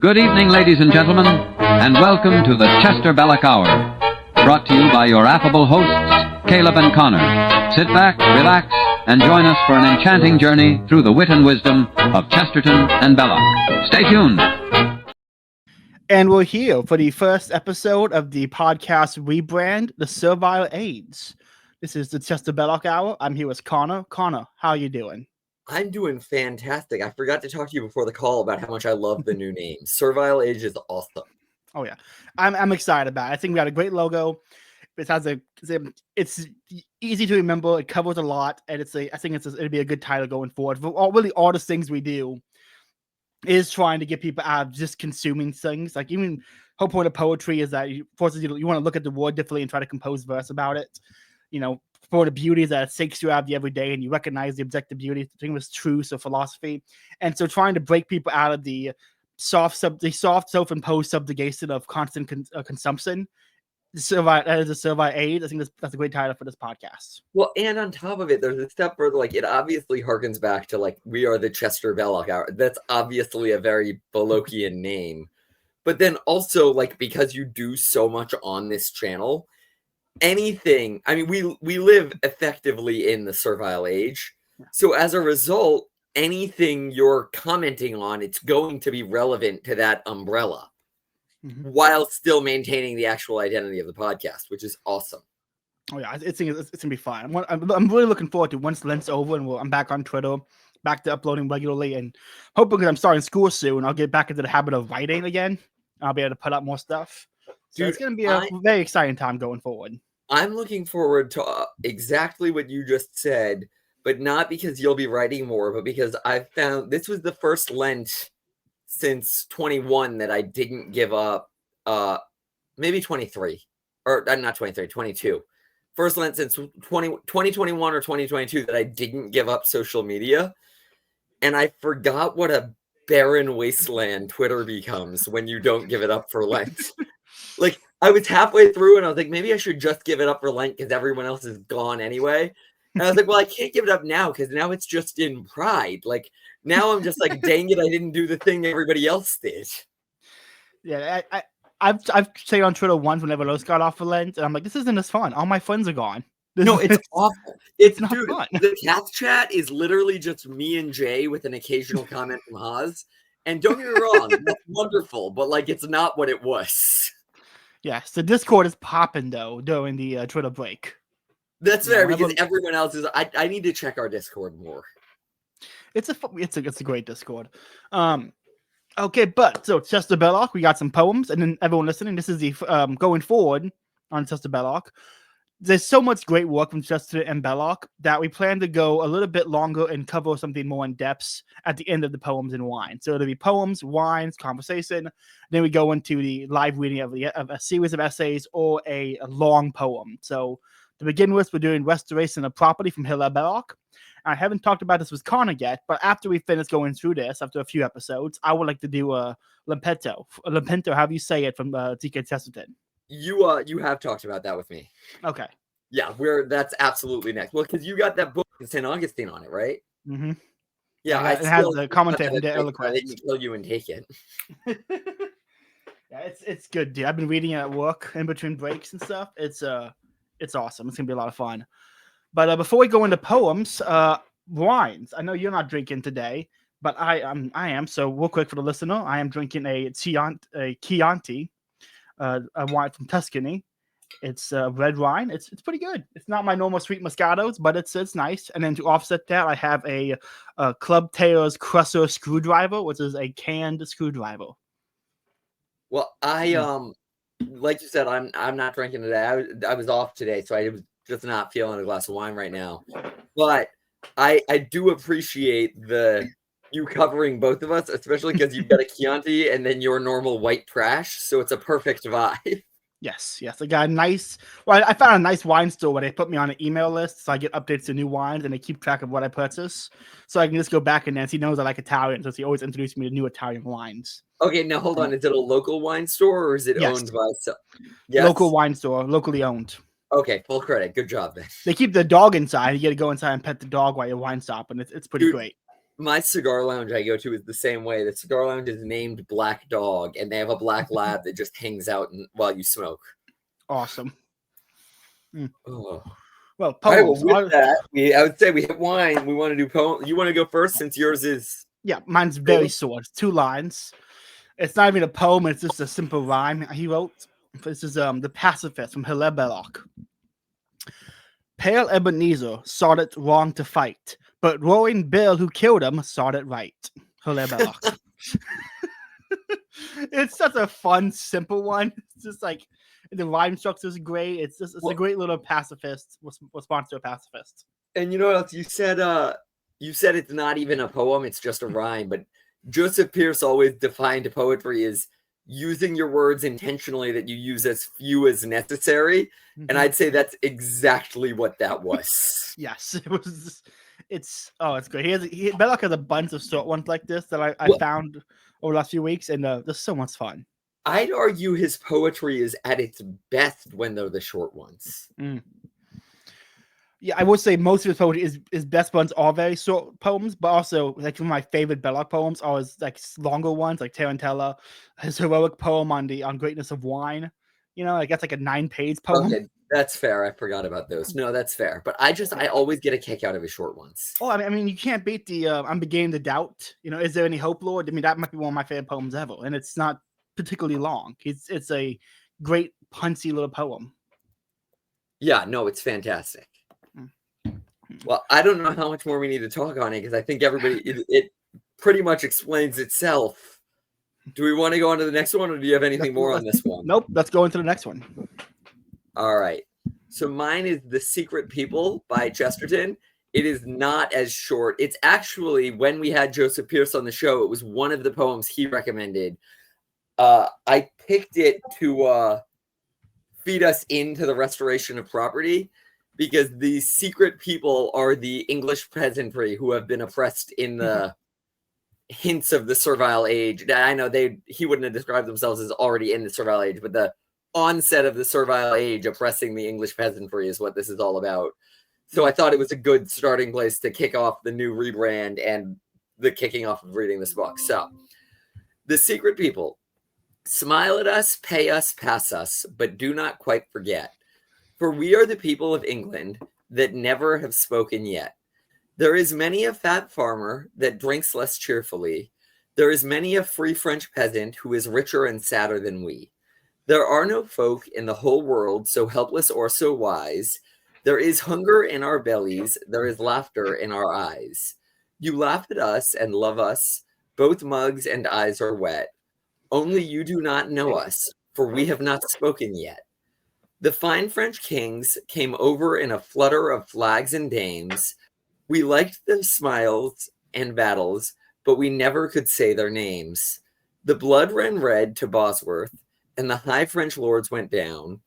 Good evening, ladies and gentlemen, and welcome to the Chester Belloc Hour, brought to you by your affable hosts, Caleb and Connor. Sit back, relax, and join us for an enchanting journey through the wit and wisdom of Chesterton and Belloc. Stay tuned. And we're here for the first episode of the podcast rebrand, The Servile Age. This is the Chester Belloc Hour. I'm here with Connor. Connor, how are you doing? I'm doing fantastic. I forgot to talk to you before the call about how much I love the new name. Servile Age is awesome. Oh yeah, I'm excited about it. I think we got a great logo. It's easy to remember. It covers a lot, and I think it'll be a good title going forward. For all the things we do is trying to get people out of just consuming things. Like even whole point of poetry is that you want to look at the word differently and try to compose verse about it. You know, for the beauty that it takes you out of the everyday, and you recognize the objective beauty. The thing was truth or philosophy, and so trying to break people out of the soft self-imposed subjugation of constant consumption. That is a Servile Age. I think that's a great title for this podcast. Well, and on top of it, there's a step further. Like, it obviously harkens back to, like, we are the Chester Belloc Hour. That's obviously a very Bellocian name. But then also, like, because you do so much on this channel, anything, I mean, we live effectively in the Servile Age. So as a result, anything you're commenting on, it's going to be relevant to that umbrella. While still maintaining the actual identity of the podcast, which is awesome. Oh yeah, it's gonna be fun. I'm really looking forward to once Lent's over and I'm back on Twitter, back to uploading regularly, and hoping because I'm starting school soon, I'll get back into the habit of writing again. I'll be able to put up more stuff. So dude, it's gonna be a very exciting time going forward. I'm looking forward to exactly what you just said, but not because you'll be writing more, but because I've found this was the first Lent since 21 that I didn't give up, maybe 23, or not 23, 22. First Lent since 2021 or 2022 that I didn't give up social media. And I forgot what a barren wasteland Twitter becomes when you don't give it up for Lent. Like, I was halfway through and I was like, maybe I should just give it up for Lent because everyone else is gone anyway. And I was like, well, I can't give it up now because now it's just in pride. Like, now I'm just like, dang it, I didn't do the thing everybody else did. Yeah, I've stayed on Twitter once whenever those got off for Lent, and I'm like, this isn't as fun. All my friends are gone. No, it's awful. It's not dude, fun. The Cats chat is literally just me and Jay with an occasional comment from Haas. And don't get me wrong, that's wonderful, but like, it's not what it was. Yes, the Discord is popping though during the Twitter break. That's fair because everyone else is. I need to check our Discord more. It's a great Discord. Okay, but so Chester Belloc, we got some poems, and then everyone listening, this is the going forward on Chester Belloc. There's so much great work from Chester and Belloc that we plan to go a little bit longer and cover something more in depth at the end of the poems and wine. So it'll be poems, wines, conversation. Then we go into the live reading of a series of essays or a long poem. So to begin with, we're doing Restoration of Property from Hilaire Belloc. I haven't talked about this with Connor yet, but after we finish going through this, after a few episodes, I would like to do a Limpetto, however you say it, from T.K. Chesterton. You have talked about that with me. Okay. Yeah, that's absolutely next. Well, because you got that book in St. Augustine on it, right? Mm-hmm. Yeah, it has the commentary from the Eloquent. They can kill you and take it. Yeah, it's good, dude. I've been reading it at work in between breaks and stuff. It's awesome. It's gonna be a lot of fun. But before we go into poems, wines. I know you're not drinking today, but I am. So real quick for the listener, I am drinking a Chianti, a wine from Tuscany. It's red wine. It's pretty good. It's not my normal sweet Moscatos, but it's nice. And then to offset that, I have a Club Taylor's Crusher screwdriver, which is a canned screwdriver. Well, like you said, I'm not drinking today. I was off today, so I was just not feeling a glass of wine right now. But I do appreciate you covering both of us, especially because you've got a Chianti and then your normal white trash, so it's a perfect vibe. Yes. I got a nice. Well, I found a nice wine store where they put me on an email list, so I get updates to new wines, and they keep track of what I purchase, so I can just go back and Nancy knows I like Italian, so he always introduced me to new Italian wines. Okay, now hold on. Is it a local wine store or is it owned by? Yes. Local wine store, locally owned. Okay, full credit. Good job, then. They keep the dog inside. You get to go inside and pet the dog while you're wine stopping. It's pretty great. my cigar lounge I go to is the same way. The cigar lounge is named Black Dog, and they have a black lab that just hangs out while you smoke. Awesome. Oh. Well, All right, well, poems. with that, I would say we hit wine. We want to do poem. You want to go first since yours is. Yeah, mine's very short. It's 2 lines. It's not even a poem. It's just a simple rhyme he wrote. This is The Pacifist from Hilaire Belloc. Pale Ebenezer sought it wrong to fight, but Roaring Bill, who killed him, sought it right. Hilaire Belloc. It's such a fun, simple one. It's just like the rhyme structure is great. It's a great little pacifist response to a pacifist. And you know what else? You said it's not even a poem, it's just a rhyme. But Joseph Pierce always defined poetry as using your words intentionally that you use as few as necessary. Mm-hmm. And I'd say that's exactly what that was. Yes, it was. It's great. Belloc has a bunch of short ones like this that I found over the last few weeks, and they're so much fun. I'd argue his poetry is at its best when they're the short ones. Yeah, I would say most of his poetry his best ones are very short poems, but also like some of my favorite Belloc poems are his like longer ones, like Tarantella, his heroic poem on greatness of wine. You know, like that's like a 9-page poem. Okay, that's fair. I forgot about those. No, that's fair. But I always get a kick out of his short ones. Oh, I mean, you can't beat the I'm beginning to doubt. You know, is there any hope, Lord? I mean, that might be one of my favorite poems ever, and it's not particularly long. It's a great punchy little poem. Yeah, no, it's fantastic. Well, I don't know how much more we need to talk on it because I think it pretty much explains itself. Do we want to go on to the next one, or do you have anything more on this one? Nope, let's go into the next one. All right. So mine is The Secret People by Chesterton. It is not as short. It's actually, when we had Joseph Pierce on the show, it was one of the poems he recommended. I picked it to feed us into the restoration of property because the secret people are the English peasantry who have been oppressed in the hints of the servile age. I know he wouldn't have described themselves as already in the servile age, but the onset of the servile age oppressing the English peasantry is what this is all about. So I thought it was a good starting place to kick off the new rebrand and the kicking off of reading this book. So, The Secret People. Smile at us, pay us, pass us, but do not quite forget. For we are the people of England that never have spoken yet. There is many a fat farmer that drinks less cheerfully. There is many a free French peasant who is richer and sadder than we. There are no folk in the whole world so helpless or so wise. There is hunger in our bellies. There is laughter in our eyes. You laugh at us and love us. Both mugs and eyes are wet. Only you do not know us, for we have not spoken yet. The fine French kings came over in a flutter of flags and dames. We liked their smiles and battles, but we never could say their names. The blood ran red to Bosworth, and the high French lords went down.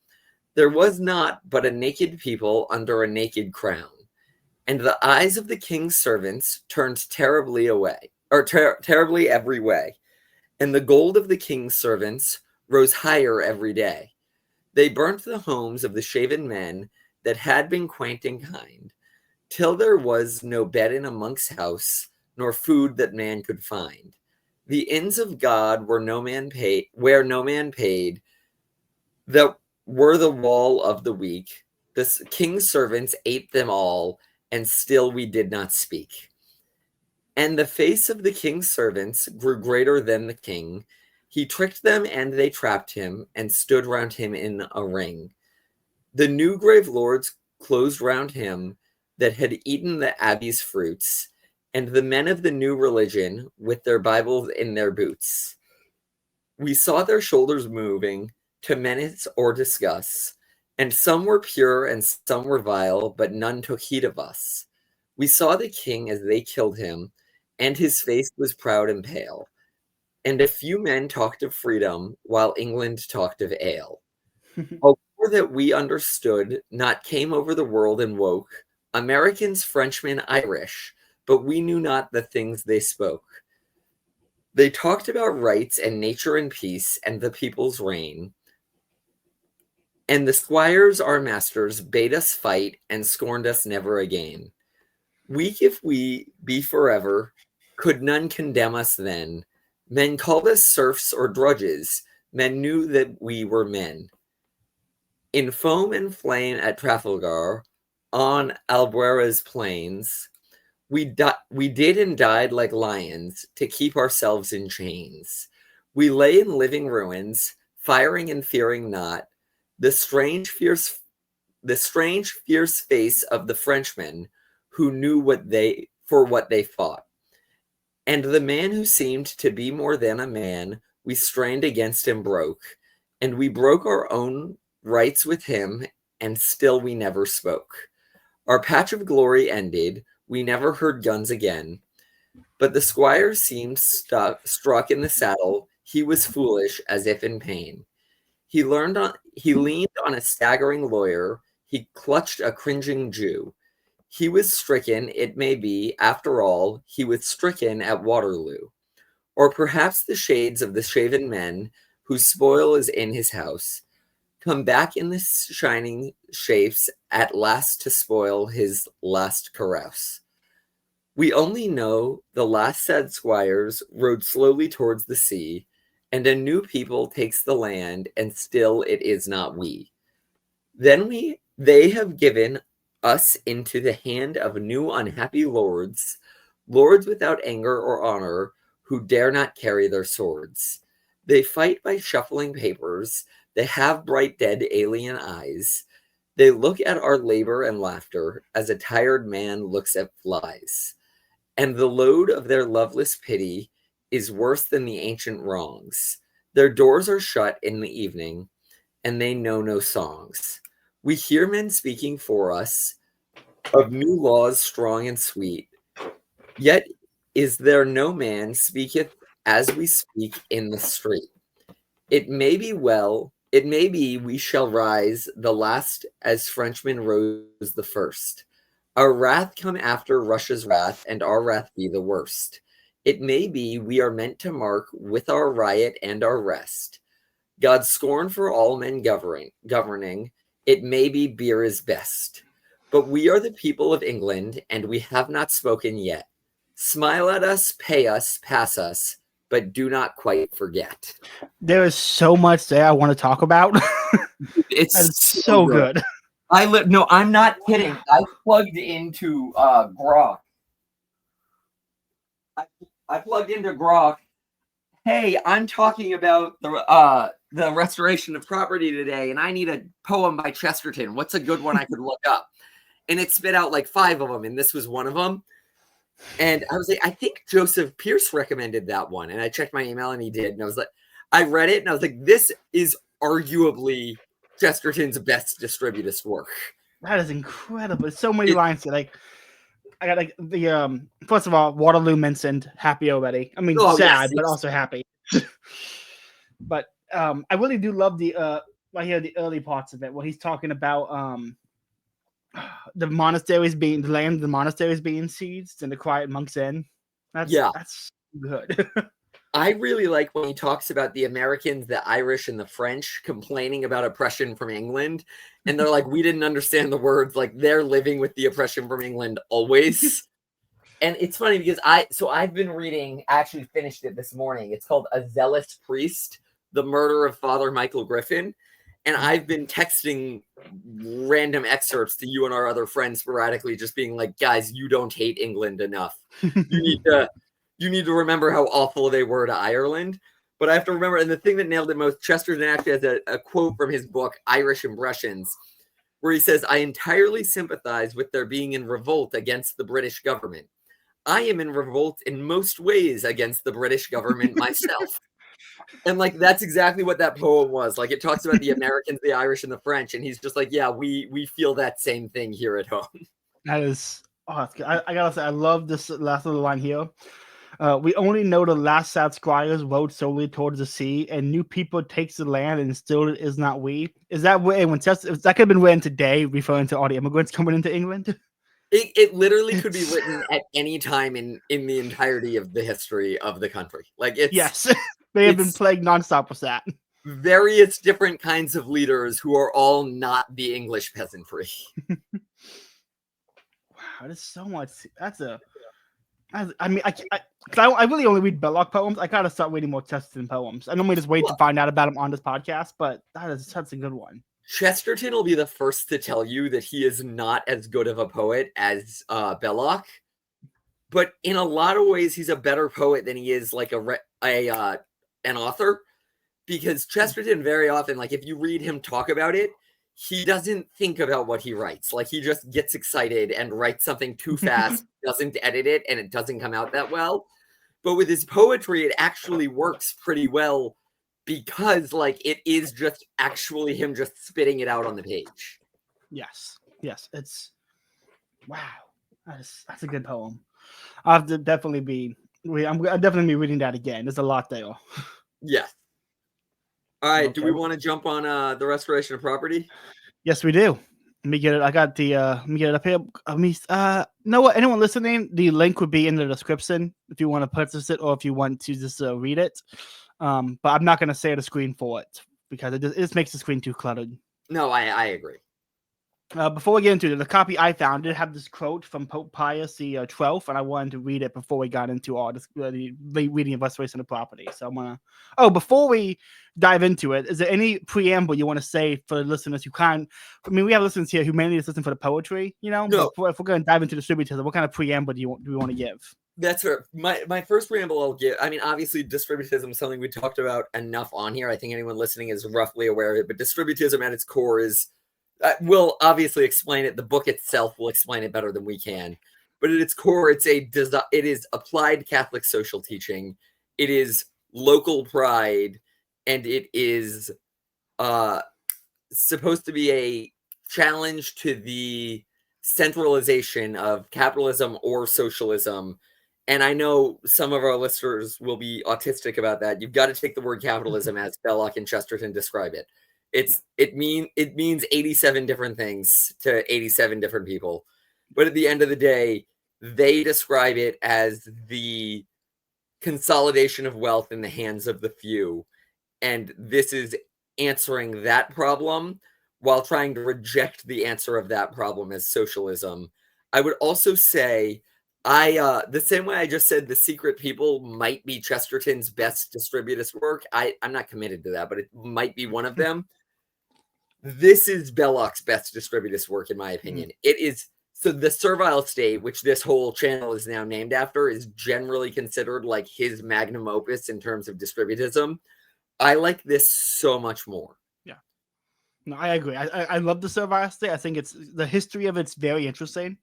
There was not but a naked people under a naked crown, and the eyes of the king's servants turned terribly away, or terribly every way. And the gold of the king's servants rose higher every day. They burnt the homes of the shaven men that had been quaint and kind, till there was no bed in a monk's house, nor food that man could find. The inns of God where no man paid, that were the wall of the weak. The king's servants ate them all, and still we did not speak. And the face of the king's servants grew greater than the king. He tricked them, and they trapped him, and stood round him in a ring. The new grave lords closed round him that had eaten the abbey's fruits, and the men of the new religion with their Bibles in their boots. We saw their shoulders moving to menace or discuss, and some were pure and some were vile, but none took heed of us. We saw the king as they killed him, and his face was proud and pale. And a few men talked of freedom, while England talked of ale. A war that we understood not came over the world and woke, Americans, Frenchmen, Irish, but we knew not the things they spoke. They talked about rights and nature and peace and the people's reign. And the squires, our masters, bade us fight and scorned us never again. Weak if we be forever, Could none condemn us then? Men called us serfs or drudges. Men knew that we were men. In foam and flame at Trafalgar, on Albuera's plains, we did and died like lions to keep ourselves in chains. We lay in living ruins, firing and fearing not the strange, fierce face of the Frenchmen who knew what they fought. And the man who seemed to be more than a man, we strained against him broke, and we broke our own rights with him, and still we never spoke. Our patch of glory ended, we never heard guns again, but the squire seemed struck in the saddle. He was foolish, as if in pain. He leaned on a staggering lawyer. He clutched a cringing Jew. He was stricken, it may be, after all, he was stricken at Waterloo. Or perhaps the shades of the shaven men, whose spoil is in his house, come back in the shining shapes at last to spoil his last carouse. We only know the last sad squires rode slowly towards the sea, and a new people takes the land, and still it is not we. Then they have given us into the hand of new unhappy lords, lords without anger or honor, who dare not carry their swords. They fight by shuffling papers. They have bright, dead, alien eyes. They look at our labor and laughter as a tired man looks at flies. And the load of their loveless pity is worse than the ancient wrongs. Their doors are shut in the evening, and they know no songs. We hear men speaking for us of new laws strong and sweet, yet is there no man speaketh as we speak in the street. It may be we shall rise the last as Frenchmen rose the first. Our wrath come after Russia's wrath, and our wrath be the worst. It may be we are meant to mark with our riot and our rest God's scorn for all men governing. It may be beer is best. But we are the people of England, and we have not spoken yet. Smile at us, pay us, pass us, but do not quite forget. There is so much there I want to talk about. It's so good. No, I'm not kidding. I plugged into Grok. I plugged into Grok. Hey, I'm talking about the restoration of property today, and I need a poem by Chesterton. What's a good one I could look up? And it spit out like 5 of them, and this was one of them. And I was like, I think Joseph Pierce recommended that one. And I checked my email, and he did. And I was like, I read it, and I was like, this is arguably Chesterton's best distributist work. That is incredible. So many lines that I got like the first of all, Waterloo mentioned happy already. I mean, sad, but also happy. But I really do love the right here the early parts of it where he's talking about the monasteries being the land of the monasteries being seized and the quiet monks in. That's good. I really like when he talks about the Americans, the Irish, and the French complaining about oppression from England. And they're like, we didn't understand the words. Like, they're living with the oppression from England always. And it's funny because I've been reading, I actually finished it this morning. It's called A Zealous Priest, The Murder of Father Michael Griffin. And I've been texting random excerpts to you and our other friends sporadically, just being like, guys, you don't hate England enough. You need to remember how awful they were to Ireland. But I have to remember, and the thing that nailed it most, Chesterton actually has a quote from his book, Irish Impressions, where he says, I entirely sympathize with their being in revolt against the British government. I am in revolt in most ways against the British government myself. And like, that's exactly what that poem was. Like, it talks about the Americans, the Irish, and the French. And he's just like, yeah, we feel that same thing here at home. That is, I gotta say, I love this last little line here. We only know the last sad squires rode solely towards the sea, and new people takes the land, and still it is not we. Is that where when that could have been written today, referring to all the immigrants coming into England? It literally could be written at any time in the entirety of the history of the country. Like, it's yes, they have been plagued nonstop with that. Various different kinds of leaders who are all not the English peasantry. Wow, there's so much. That's I mean, 'cause I really only read Belloc poems. I gotta start reading more Chesterton poems. I normally just wait to find out about him on this podcast, but that's a good one. Chesterton will be the first to tell you that he is not as good of a poet as Belloc, but in a lot of ways, he's a better poet than he is like an author. Because Chesterton very often, like if you read him talk about it, he doesn't think about what he writes. Like he just gets excited and writes something too fast, doesn't edit it, and it doesn't come out that well. But with his poetry, it actually works pretty well because like it is just actually him just spitting it out on the page. Yes. It's wow. That's a good poem. I'll have to definitely I'm definitely be reading that again. There's a lot there. Yeah. All right. Okay. Do we want to jump on the restoration of property? Yes, we do. Let me get it. I got the let me get it up here. Know what? Anyone listening, the link would be in the description if you want to purchase it or if you want to just read it. But I'm not gonna share the screen for it because it just makes the screen too cluttered. No, I agree. Before we get into it, the copy I found did have this quote from Pope Pius the 12th, and I wanted to read it before we got into all this the reading of restoration of property. So I'm gonna. Oh, before we dive into it, is there any preamble you want to say for the listeners who can't? I mean, we have listeners here who mainly just listen for the poetry, you know. No. But if we're going to dive into distributism, what kind of preamble do we want to give? That's fair. My first preamble I'll give. I mean, obviously, distributism is something we talked about enough on here. I think anyone listening is roughly aware of it. But distributism at its core is. We'll obviously explain it. The book itself will explain it better than we can. But at its core, it is applied Catholic social teaching. It is local pride, and it is supposed to be a challenge to the centralization of capitalism or socialism. And I know some of our listeners will be autistic about that. You've got to take the word capitalism as Belloc and Chesterton describe it. It means 87 different things to 87 different people. But at the end of the day, they describe it as the consolidation of wealth in the hands of the few. And this is answering that problem while trying to reject the answer of that problem as socialism. I would also say the same way I just said The Secret People might be Chesterton's best distributist work. I'm not committed to that, but it might be one of them. This is Belloc's best distributist work, in my opinion. It is. So the Servile State, which this whole channel is now named after, is generally considered like his magnum opus in terms of distributism. I like this so much more. Yeah. No, I agree. I love the Servile State. I think the history of it's very interesting.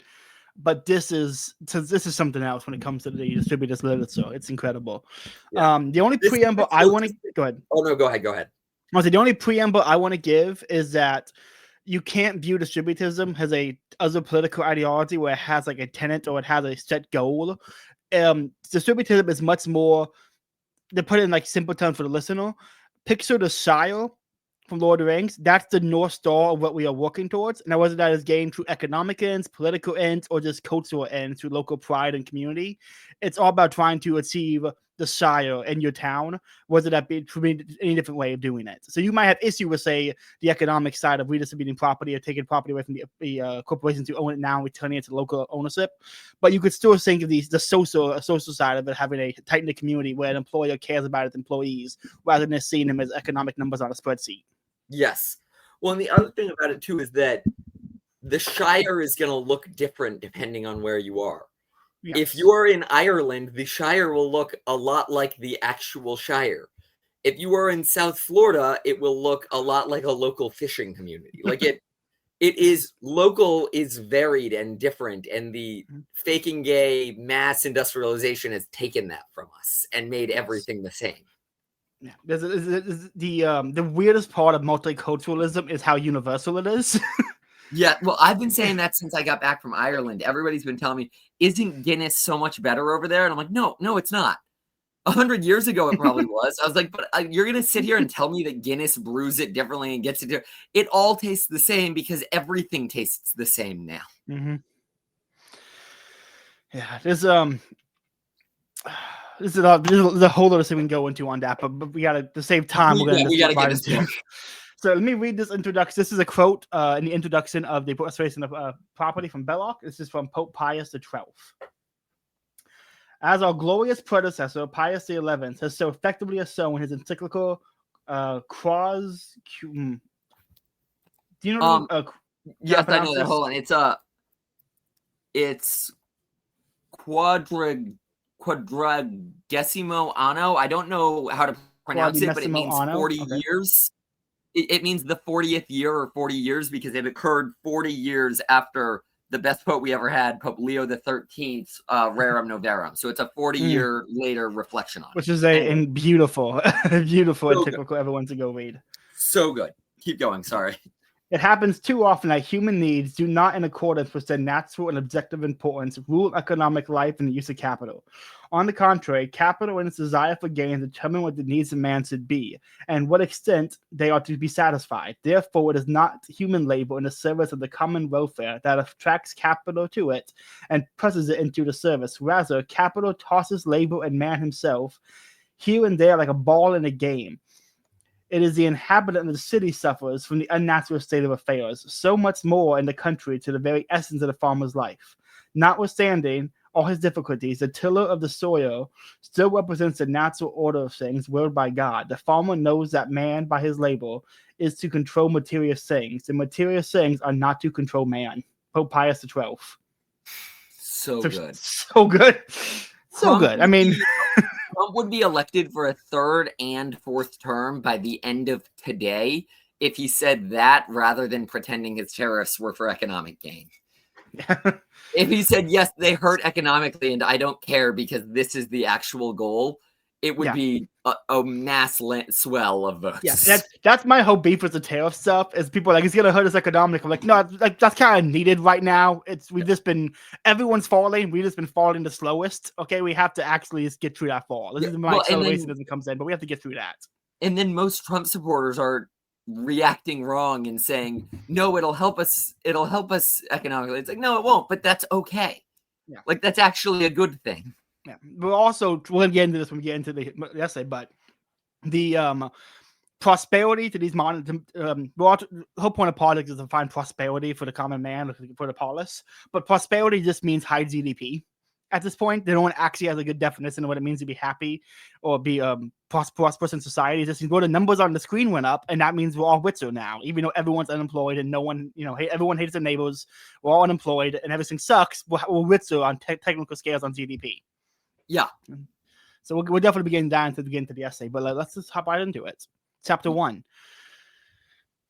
But this is something else when it comes to the distributist literature. It's incredible. Yeah. The only preamble I want to go ahead. Oh no, go ahead. The only preamble I want to give is that you can't view distributism as a political ideology where it has like a tenet or it has a set goal. Distributism is much more, to put it in like simple terms for the listener, picture the Shire from Lord of the Rings. That's the North Star of what we are working towards. Now, whether that is gained through economic ends, political ends, or just cultural ends through local pride and community, it's all about trying to achieve the Shire in your town, whether that be any different way of doing it. So you might have issue with, say, the economic side of redistributing property or taking property away from the corporations who own it now and returning it to local ownership. But you could still think of the social side of it, having a tight-knit community where an employer cares about its employees rather than seeing them as economic numbers on a spreadsheet. Yes. Well, and the other thing about it, too, is that the Shire is going to look different depending on where you are. Yes. If you are in Ireland, the Shire will look a lot like the actual Shire. If you are in South Florida, it will look a lot like a local fishing community. Like it is local, is varied and different, and the faking gay mass industrialization has taken that from us and made everything the same. Yeah, the weirdest part of multiculturalism is how universal it is. Yeah, well, I've been saying that since I got back from Ireland. Everybody's been telling me, isn't Guinness so much better over there? And I'm like, no, it's not. 100 years ago, it probably was. I was like, but you're going to sit here and tell me that Guinness brews it differently and gets it different. It all tastes the same because everything tastes the same now. Mm-hmm. Yeah, there's a whole lot of thing we can go into on that, but we got to save time. We got to get this book. So let me read this introduction. This is a quote in the introduction of the Restoration of Property from Belloc. This is from Pope Pius XII. As our glorious predecessor, Pius XI, has so effectively shown in his encyclical Quas. Do you know? Yes, I know that. Hold on, it's quadragesimo anno. I don't know how to pronounce it, but it means 40 years. It means the 40th year or 40 years because it occurred 40 years after the best pope we ever had, Pope Leo XIII's Rerum Novarum. So it's a 40-year later reflection on it. Which is a beautiful, beautiful So encyclical everyone to go read. So good. Keep going. Sorry. It happens too often that human needs do not, in accordance with their natural and objective importance, rule economic life and the use of capital. On the contrary, capital and its desire for gain determine what the needs of man should be, and what extent they are to be satisfied. Therefore, it is not human labor in the service of the common welfare that attracts capital to it and presses it into the service. Rather, capital tosses labor and man himself here and there like a ball in a game. It is the inhabitant of the city suffers from the unnatural state of affairs, so much more in the country to the very essence of the farmer's life. Notwithstanding all his difficulties, the tiller of the soil still represents the natural order of things willed by God. The farmer knows that man, by his labor, is to control material things. The material things are not to control man. Pope Pius XII. So good. So good. So good. I mean... Trump would be elected for a third and fourth term by the end of today if he said that rather than pretending his tariffs were for economic gain. If he said, yes, they hurt economically and I don't care because this is the actual goal, it would be a mass swell of votes. Yeah, that's my whole beef with the tariff stuff. Is people are like, it's gonna hurt us economically. I'm like, no, like that's kind of needed right now. Everyone's falling. We've just been falling the slowest. Okay, we have to actually just get through that fall. This is my acceleration comes in, but we have to get through that. And then most Trump supporters are reacting wrong and saying, no, it'll help us economically. It's like, no, it won't, but that's okay. Yeah, like that's actually a good thing. Yeah, we'll get into this when we get into the essay, but the prosperity to these modern, the whole point of politics is to find prosperity for the common man, for the polis, but prosperity just means high GDP. At this point, they don't actually have a good definition of what it means to be happy or be prosperous in society. It just means, well, the numbers on the screen went up, and that means we're all richer now, even though everyone's unemployed and no one, everyone hates their neighbors. We're all unemployed and everything sucks. We're richer on technical scales on GDP. Yeah. So we'll definitely be getting down to the essay, but let's just hop right into it. Chapter 1.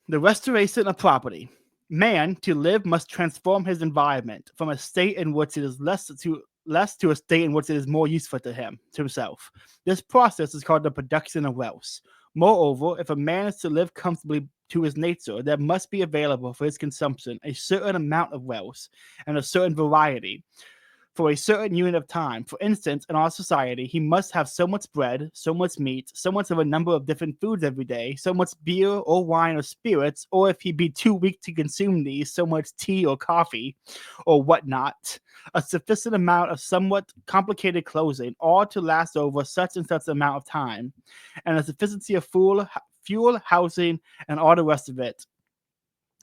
The restoration of property. Man, to live, must transform his environment from a state in which it is less to a state in which it is more useful to himself. This process is called the production of wealth. Moreover, if a man is to live comfortably to his nature, there must be available for his consumption a certain amount of wealth and a certain variety for a certain unit of time. For instance, in our society, he must have so much bread, so much meat, so much of a number of different foods every day, so much beer or wine or spirits, or if he be too weak to consume these, so much tea or coffee or whatnot, a sufficient amount of somewhat complicated clothing, all to last over such and such amount of time, and a sufficiency of fuel, housing, and all the rest of it,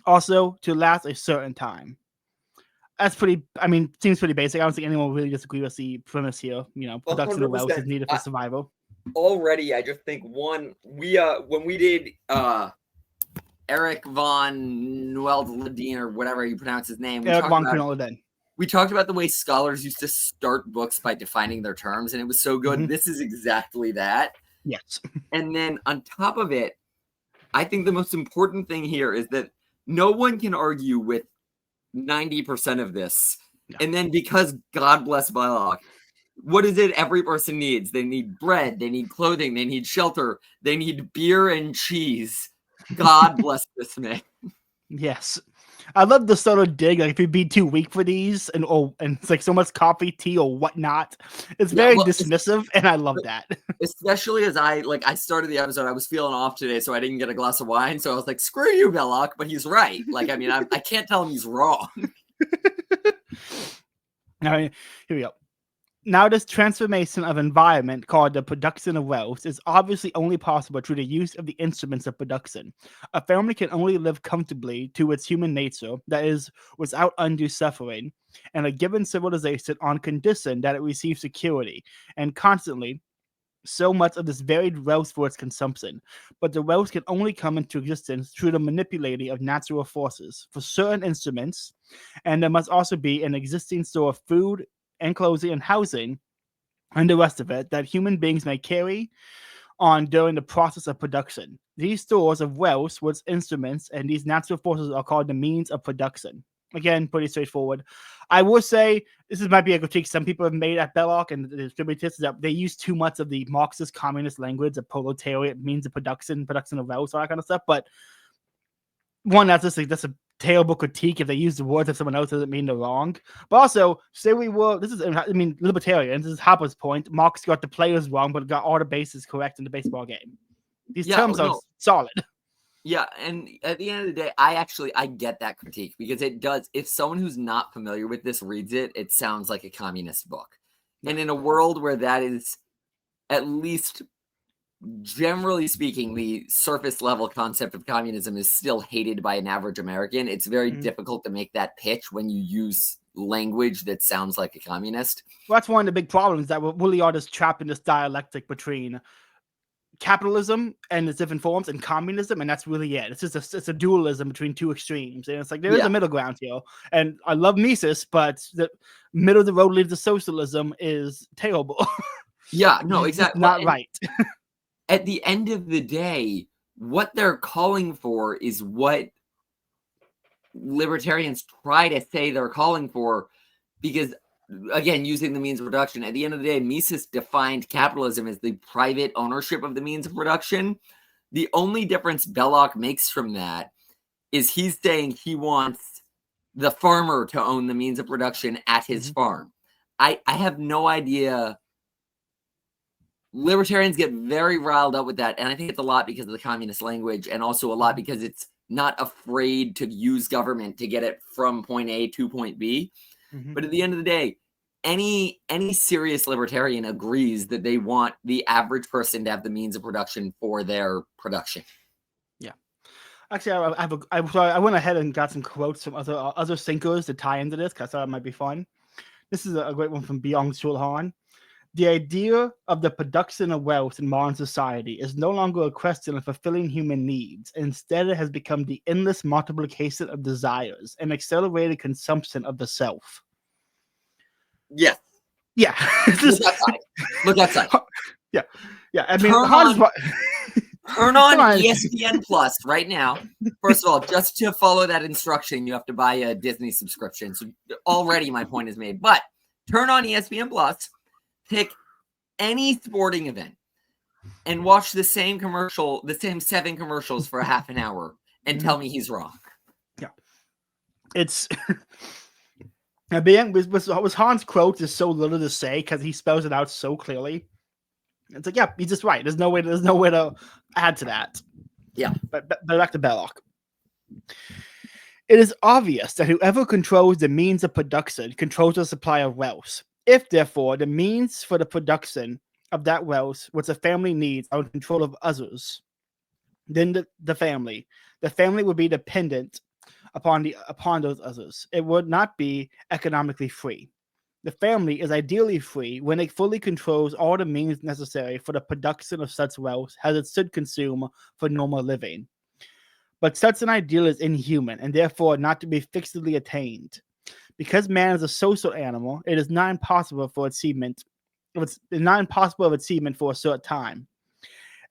also to last a certain time. That's seems pretty basic. I don't think anyone will really disagree with the premise here. Production of wealth is needed for survival. Already, I just think when we did Eric von Noeldin or whatever you pronounce his name, we talked about the way scholars used to start books by defining their terms, and it was so good. Mm-hmm. This is exactly that. Yes. And then on top of it, I think the most important thing here is that no one can argue with 90% of this. No. And then because God bless Belloc, what is it every person needs? They need bread, they need clothing, they need shelter, they need beer and cheese. God bless this man. Yes. I love the sort of dig, like if you'd be too weak for these and it's like so much coffee, tea, or whatnot. It's very dismissive, and I love that. Especially as I started the episode, I was feeling off today, so I didn't get a glass of wine. So I was like, screw you, Belloc, but he's right. Like, I can't tell him he's wrong. All right, here we go. Now, this transformation of environment, called the production of wealth, is obviously only possible through the use of the instruments of production. A family can only live comfortably to its human nature, that is, without undue suffering, and a given civilization on condition that it receives security and constantly so much of this varied wealth for its consumption. But the wealth can only come into existence through the manipulating of natural forces for certain instruments, and there must also be an existing store of food and clothing and housing and the rest of it that human beings may carry on during the process of production. These stores of wealth, with instruments, and these natural forces are called the means of production. Again, pretty straightforward. I will say might be a critique some people have made at Belloc and the distributors, that they use too much of the Marxist communist language of proletariat, means of production of wealth, all that kind of stuff. But one, that's a terrible critique. If they use the words of someone else, doesn't mean they're wrong. But also, libertarians. This is Hopper's point. Marx got the players wrong, but got all the bases correct in the baseball game. These terms are solid. Yeah, and at the end of the day, I get that critique, because it does. If someone who's not familiar with this reads it, it sounds like a communist book. And in a world where that is, at least generally speaking, the surface level concept of communism is still hated by an average American, it's very difficult to make that pitch when you use language that sounds like a communist. Well, that's one of the big problems, that we're really all just trapped in this dialectic between capitalism and its different forms and communism, and that's really it. It's just it's a dualism between two extremes, and it's like there is a middle ground here. And I love Mises, but the middle of the road leads to socialism is terrible. Yeah, no, exactly. Not right. At the end of the day, what they're calling for is what libertarians try to say they're calling for, because, again, using the means of production, at the end of the day, Mises defined capitalism as the private ownership of the means of production. The only difference Belloc makes from that is he's saying he wants the farmer to own the means of production at his farm. I have no idea. Libertarians get very riled up with that, and I think it's a lot because of the communist language, and also a lot because it's not afraid to use government to get it from point A to point B. But at the end of the day, any serious libertarian agrees that they want the average person to have the means of production for their production. Yeah. Actually, I went ahead and got some quotes from other thinkers to tie into this, because I thought it might be fun. This is a great one from Byung-Chul Han. The idea of the production of wealth in modern society is no longer a question of fulfilling human needs. Instead, it has become the endless multiplication of desires and accelerated consumption of the self. Yeah. Yeah. Look outside. Yeah. Yeah. I mean, turn on ESPN Plus right now. First of all, just to follow that instruction, you have to buy a Disney subscription. So already my point is made. But turn on ESPN Plus, pick any sporting event, and watch the same 7 commercials for a half an hour, and tell me he's wrong. Yeah. It's with Han's quote is so little to say, because he spells it out so clearly. It's like, yeah, he's just right. There's no way to add to that. Yeah. But back to Belloc. It is obvious that whoever controls the means of production controls the supply of wealth. If, therefore, the means for the production of that wealth, which a family needs, are in control of others, then the family would be dependent upon those others. It would not be economically free. The family is ideally free when it fully controls all the means necessary for the production of such wealth as it should consume for normal living. But such an ideal is inhuman, and therefore not to be fixedly attained. Because man is a social animal, it is not impossible of achievement for a short time.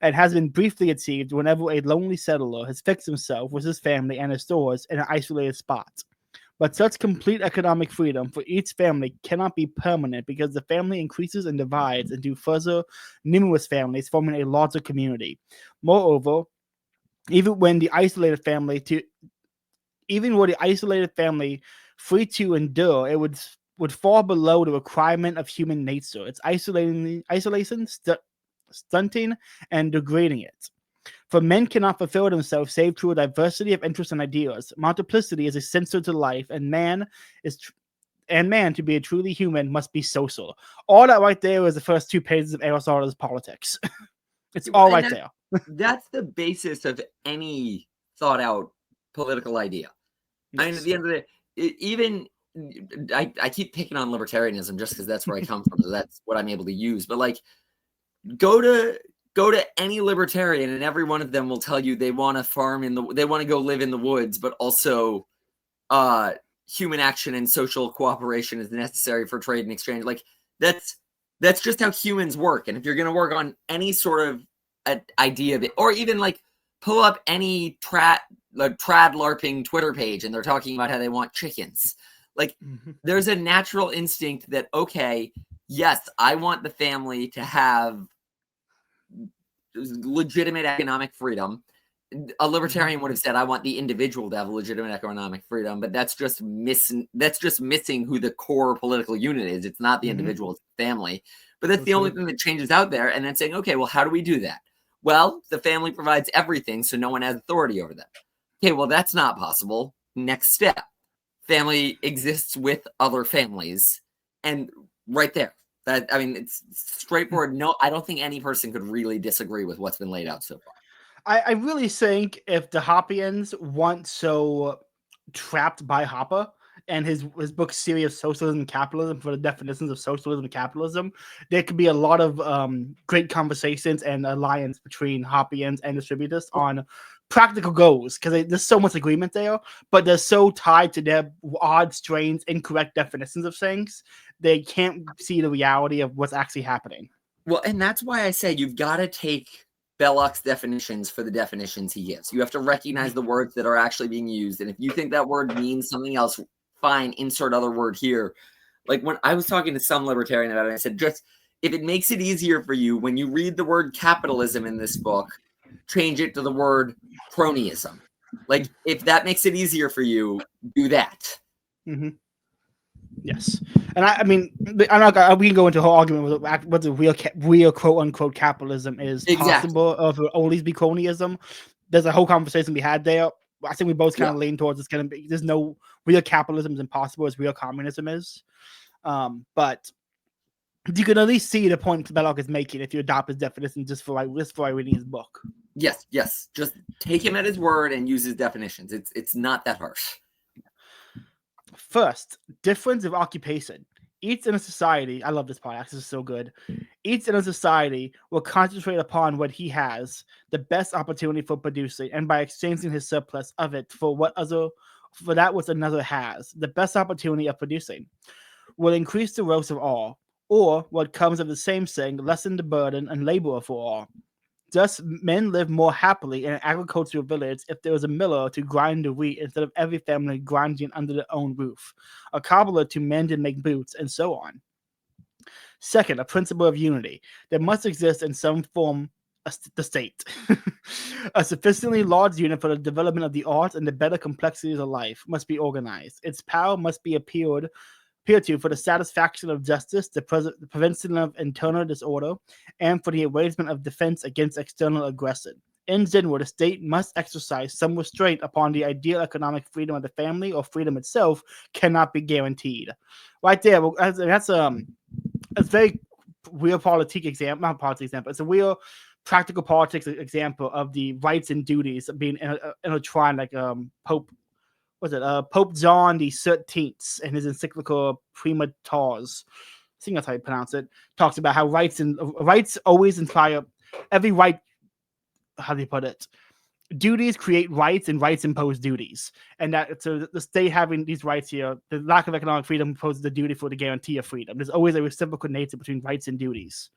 It has been briefly achieved whenever a lonely settler has fixed himself with his family and his stores in an isolated spot. But such complete economic freedom for each family cannot be permanent, because the family increases and divides into further numerous families, forming a larger community. Moreover, even were the isolated family free to endure, it would fall below the requirement of human nature. It's isolation, stunting, and degrading it. For men cannot fulfill themselves save through a diversity of interests and ideas. Multiplicity is essential to life, and man is and man, to be a truly human, must be social. All that right there is the first 2 pages of Aristotle's Politics. It's all right there. That's the basis of any thought out political idea. Yes. I mean, at the end of the day, even I keep picking on libertarianism just because that's where I come from. So that's what I'm able to use. But like, go to any libertarian, and every one of them will tell you they want to they want to go live in the woods, but also human action and social cooperation is necessary for trade and exchange. Like that's just how humans work. And if you're going to work on any sort of idea of it, or even like pull up any trad LARPing Twitter page and they're talking about how they want chickens. Like there's a natural instinct that, okay, yes, I want the family to have legitimate economic freedom. A libertarian would have said, I want the individual to have legitimate economic freedom, but that's just missing who the core political unit is. It's not the individual, it's the family. But that's the only thing that changes out there. And then saying, okay, well, how do we do that? Well, the family provides everything, so no one has authority over them. Okay, well, that's not possible. Next step. Family exists with other families. And right there. That, I mean, it's straightforward. No, I don't think any person could really disagree with what's been laid out so far. I really think if the Hoppians weren't so trapped by Hopper and his book series of Socialism and Capitalism for the definitions of socialism and capitalism, there could be a lot of great conversations and alliance between Hoppians and distributists on practical goals, because there's so much agreement there, but they're so tied to their odd, strange, incorrect definitions of things, they can't see the reality of what's actually happening. Well, and that's why I say you've got to take Belloc's definitions for the definitions he gives. You have to recognize the words that are actually being used. And if you think that word means something else, fine, insert other word here. Like when I was talking to some libertarian about it, I said, just if it makes it easier for you, when you read the word capitalism in this book, change it to the word cronyism. Like if that makes it easier for you, do that. Yes, and I mean, I'm not. We can go into a whole argument with what the real quote unquote capitalism is possible, or if it will always be cronyism. There's a whole conversation we had there. I think we both kind of lean towards it's going to be. There's no real capitalism is impossible as real communism is, but you can at least see the point Belloc is making if you adopt his definition just for reading his book. Yes. Just take him at his word and use his definitions. It's not that harsh. First, difference of occupation. Each in a society, I love this part, this is so good. Each in a society will concentrate upon what he has, the best opportunity for producing, and by exchanging his surplus of it for that which another has, the best opportunity of producing, will increase the wealth of all, or what comes of the same thing, lessen the burden and labor for all. Thus, men live more happily in an agricultural village if there was a miller to grind the wheat instead of every family grinding under their own roof, a cobbler to mend and make boots, and so on. Second, a principle of unity. There must exist in some form the state, a sufficiently large unit for the development of the arts and the better complexities of life must be organized. Its power must be appealed to for the satisfaction of justice, the prevention of internal disorder, and for the arrangement of defense against external aggression. In general, the state must exercise some restraint upon the ideal economic freedom of the family, or freedom itself cannot be guaranteed. Right there, that's a very real politics example, not politics example, it's a real practical politics example of the rights and duties being intertwined, like Pope John the 13th in his encyclical Prima Tars, I think that's how you pronounce it, talks about how rights always imply every right. How do you put it? Duties create rights, and rights impose duties, and that so the state having these rights here, the lack of economic freedom imposes the duty for the guarantee of freedom. There's always a reciprocal nature between rights and duties.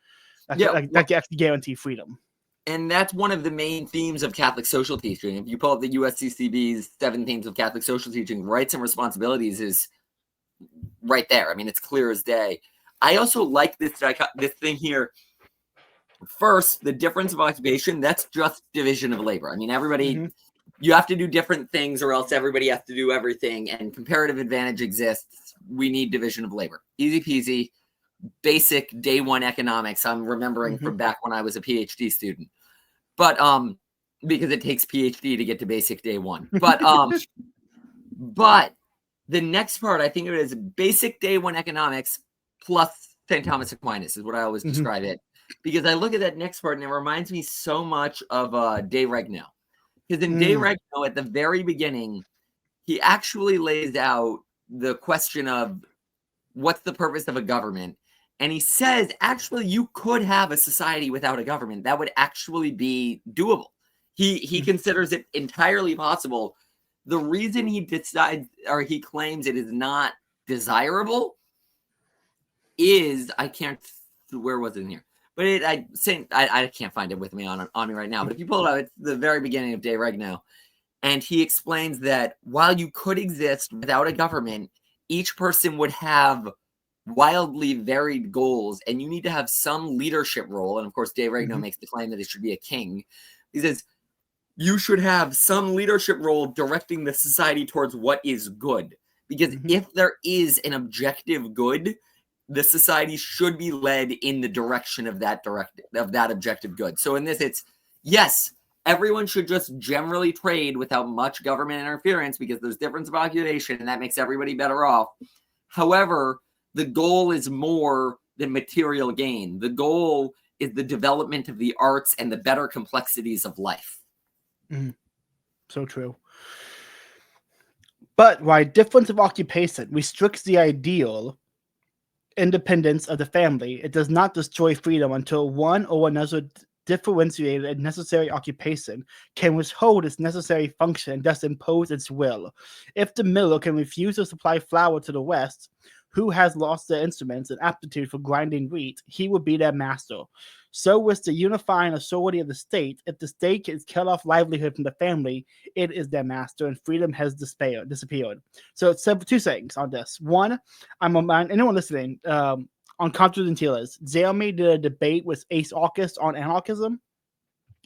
That actually guarantee freedom. And that's one of the main themes of Catholic social teaching. If you pull up the USCCB's 7 themes of Catholic social teaching, rights and responsibilities is right there. I mean, it's clear as day. I also like this thing here. First, the difference of occupation, that's just division of labor. I mean, everybody, you have to do different things or else everybody has to do everything. And comparative advantage exists. We need division of labor. Easy peasy. Basic day one economics. I'm remembering from back when I was a PhD student, but because it takes PhD to get to basic day one, but the next part, I think of it as basic day one economics plus St. Thomas Aquinas is what I always describe it. Because I look at that next part and it reminds me so much of De Regno. Because in De Regno, at the very beginning, he actually lays out the question of what's the purpose of a government. And he says, actually, you could have a society without a government. That would actually be doable. He considers it entirely possible. The reason he decides, or he claims it is not desirable is, where was it in here? But I can't find it with me on me right now. But if you pull it up, it's the very beginning of De Regno. And he explains that while you could exist without a government, each person would have wildly varied goals, and you need to have some leadership role. And of course, De Regno makes the claim that it should be a king. He says, you should have some leadership role directing the society towards what is good. Because if there is an objective good, the society should be led in the direction of that objective good. So in this, it's, yes, everyone should just generally trade without much government interference because there's difference of occupation and that makes everybody better off. However, the goal is more than material gain. The goal is the development of the arts and the better complexities of life. So true. But why difference of occupation restricts the ideal independence of the family, it does not destroy freedom until one or another differentiated and necessary occupation can withhold its necessary function and thus impose its will. If the miller can refuse to supply flour to the West, who has lost their instruments and aptitude for grinding wheat, he will be their master. So with the unifying authority of the state, if the state is cut off livelihood from the family, it is their master, and freedom has disappeared. So it's two things on this. One, I'm remind anyone listening on Contradentilas, Jeremy did a debate with Ace August on anarchism.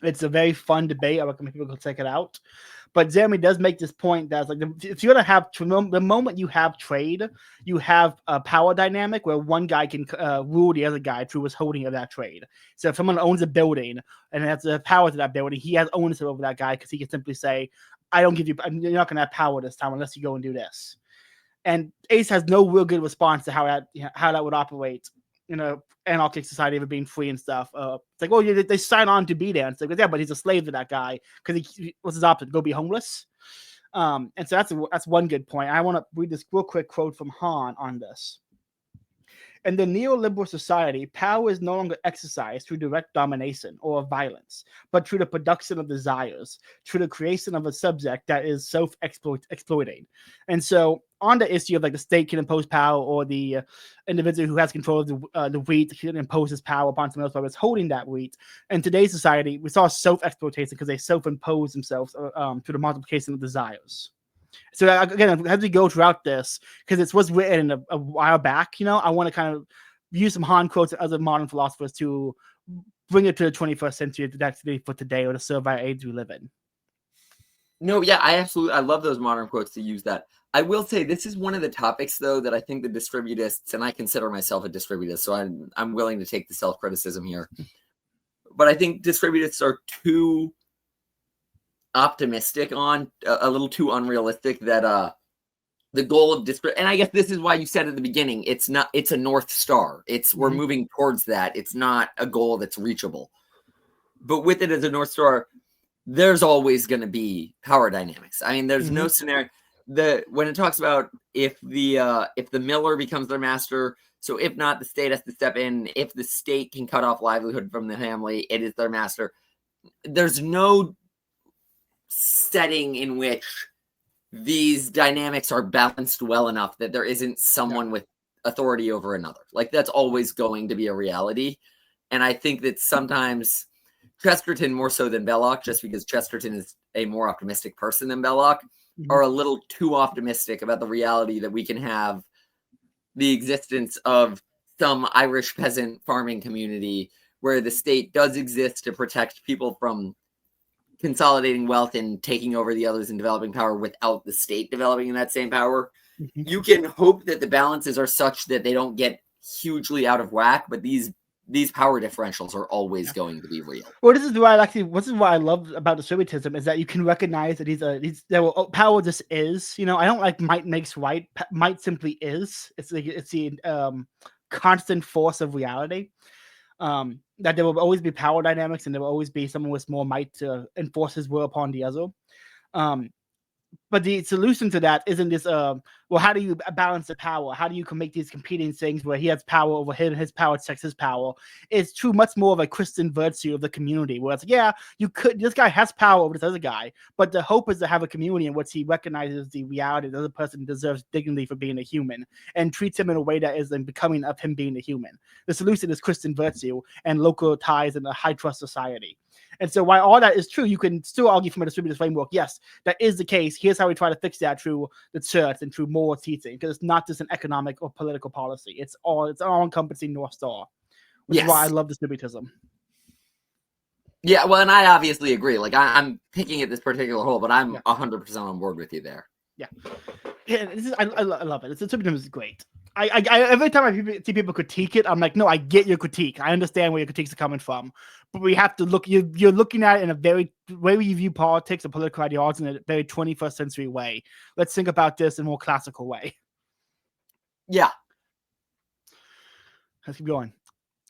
It's a very fun debate. I recommend people go check it out. But Jeremy does make this point that like if you're going to have the moment you have trade, you have a power dynamic where one guy can rule the other guy through his holding of that trade. So if someone owns a building and has the power to that building, he has ownership over that guy because he can simply say, "I don't give you. You're not going to have power this time unless you go and do this." And Ace has no real good response to how that would operate in a anarchic society of it being free and stuff. It's like, oh, yeah, they sign on to be there. And it's like, yeah, but he's a slave to that guy because he what's his option? Go be homeless. And so that's one good point. I want to read this real quick quote from Hahn on this. In the neoliberal society, power is no longer exercised through direct domination or violence, but through the production of desires, through the creation of a subject that is self-exploiting. And so on the issue of like the state can impose power or the individual who has control of the wheat can impose his power upon someone else by holding that wheat. In today's society, we saw self-exploitation because they self-impose themselves through the multiplication of desires. So again, as we go throughout this, because it was written a while back, I want to kind of use some Hahn quotes and other modern philosophers to bring it to the 21st century actually for today or the survey age we live in. No, yeah, I love those modern quotes to use that. I will say this is one of the topics, though, that I think the distributists, and I consider myself a distributist, so I'm willing to take the self-criticism here. But I think distributists are too optimistic on, a little too unrealistic that the goal of and I guess this is why you said at the beginning, it's a North Star. We're moving towards that. It's not a goal that's reachable. But with it as a North Star, there's always going to be power dynamics. I mean, there's no scenario when it talks about if the miller becomes their master, so if not, the state has to step in. If the state can cut off livelihood from the family, it is their master. There's no setting in which these dynamics are balanced well enough that there isn't someone with authority over another. Like that's always going to be a reality. And I think that sometimes Chesterton, more so than Belloc, just because Chesterton is a more optimistic person than Belloc, are a little too optimistic about the reality that we can have the existence of some Irish peasant farming community where the state does exist to protect people from consolidating wealth and taking over the others and developing power without the state developing that same power. You can hope that the balances are such that they don't get hugely out of whack, but these these power differentials are always going to be real. Well, this is what I love about distributism is that you can recognize that power just is. You know, I don't like might makes right. Might simply is. It's the constant force of reality. That there will always be power dynamics, and there will always be someone with more might to enforce his will upon the other. But the solution to that isn't this, well, how do you balance the power? How do you make these competing things where he has power over him, his power checks his power? It's true, much more of a Christian virtue of the community, where it's, yeah, this guy has power over this other guy, but the hope is to have a community in which he recognizes the reality that the other person deserves dignity for being a human and treats him in a way that is becoming of him being a human. The solution is Christian virtue and local ties in a high trust society. And so while all that is true, you can still argue from a distributive framework, yes, that is the case. Here's how we try to fix that through the church and through moral teaching, because it's not just an economic or political policy. It's an all-encompassing North Star, which is why I love distributism. Yeah, well, and I obviously agree. Like, I'm picking at this particular hole, but I'm 100% on board with you there. Yeah, I love it. Distributism is great. I every time I see people critique it, I'm like, no, I get your critique. I understand where your critiques are coming from, but we have to look. You're looking at it in a very way we view politics and political ideology in a very 21st century way. Let's think about this in a more classical way. Yeah. Let's keep going.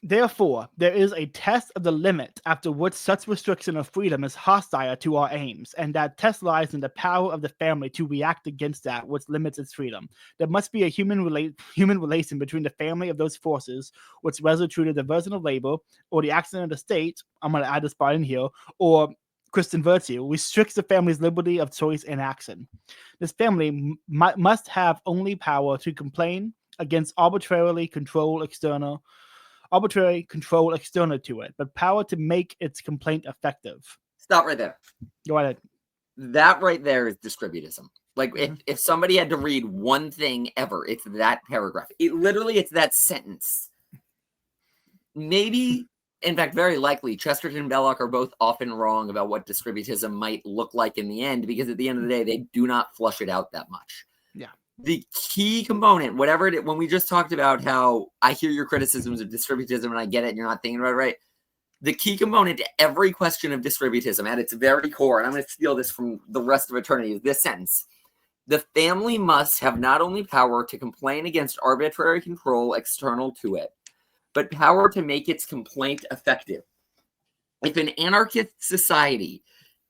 Therefore, there is a test of the limit after which such restriction of freedom is hostile to our aims, and that test lies in the power of the family to react against that which limits its freedom. There must be a human relation between the family of those forces which, whether through the diversion of labor or the action of the state, I'm going to add this part in here, or Christian virtue, restricts the family's liberty of choice and action. This family must have only power to complain against arbitrary control external to it, but power to make its complaint effective. Stop right there. Go ahead. That right there is distributism. Like, if somebody had to read one thing ever, it's that paragraph. It's that sentence. Maybe, in fact, very likely, Chesterton and Belloc are both often wrong about what distributism might look like in the end, because at the end of the day, they do not flush it out that much. Yeah. The key component, whatever it is, when we just talked about how I hear your criticisms of distributism and I get it and you're not thinking about it right, the key component to every question of distributism at its very core, and I'm going to steal this from the rest of eternity, is this sentence. The family must have not only power to complain against arbitrary control external to it, but power to make its complaint effective. If an anarchist society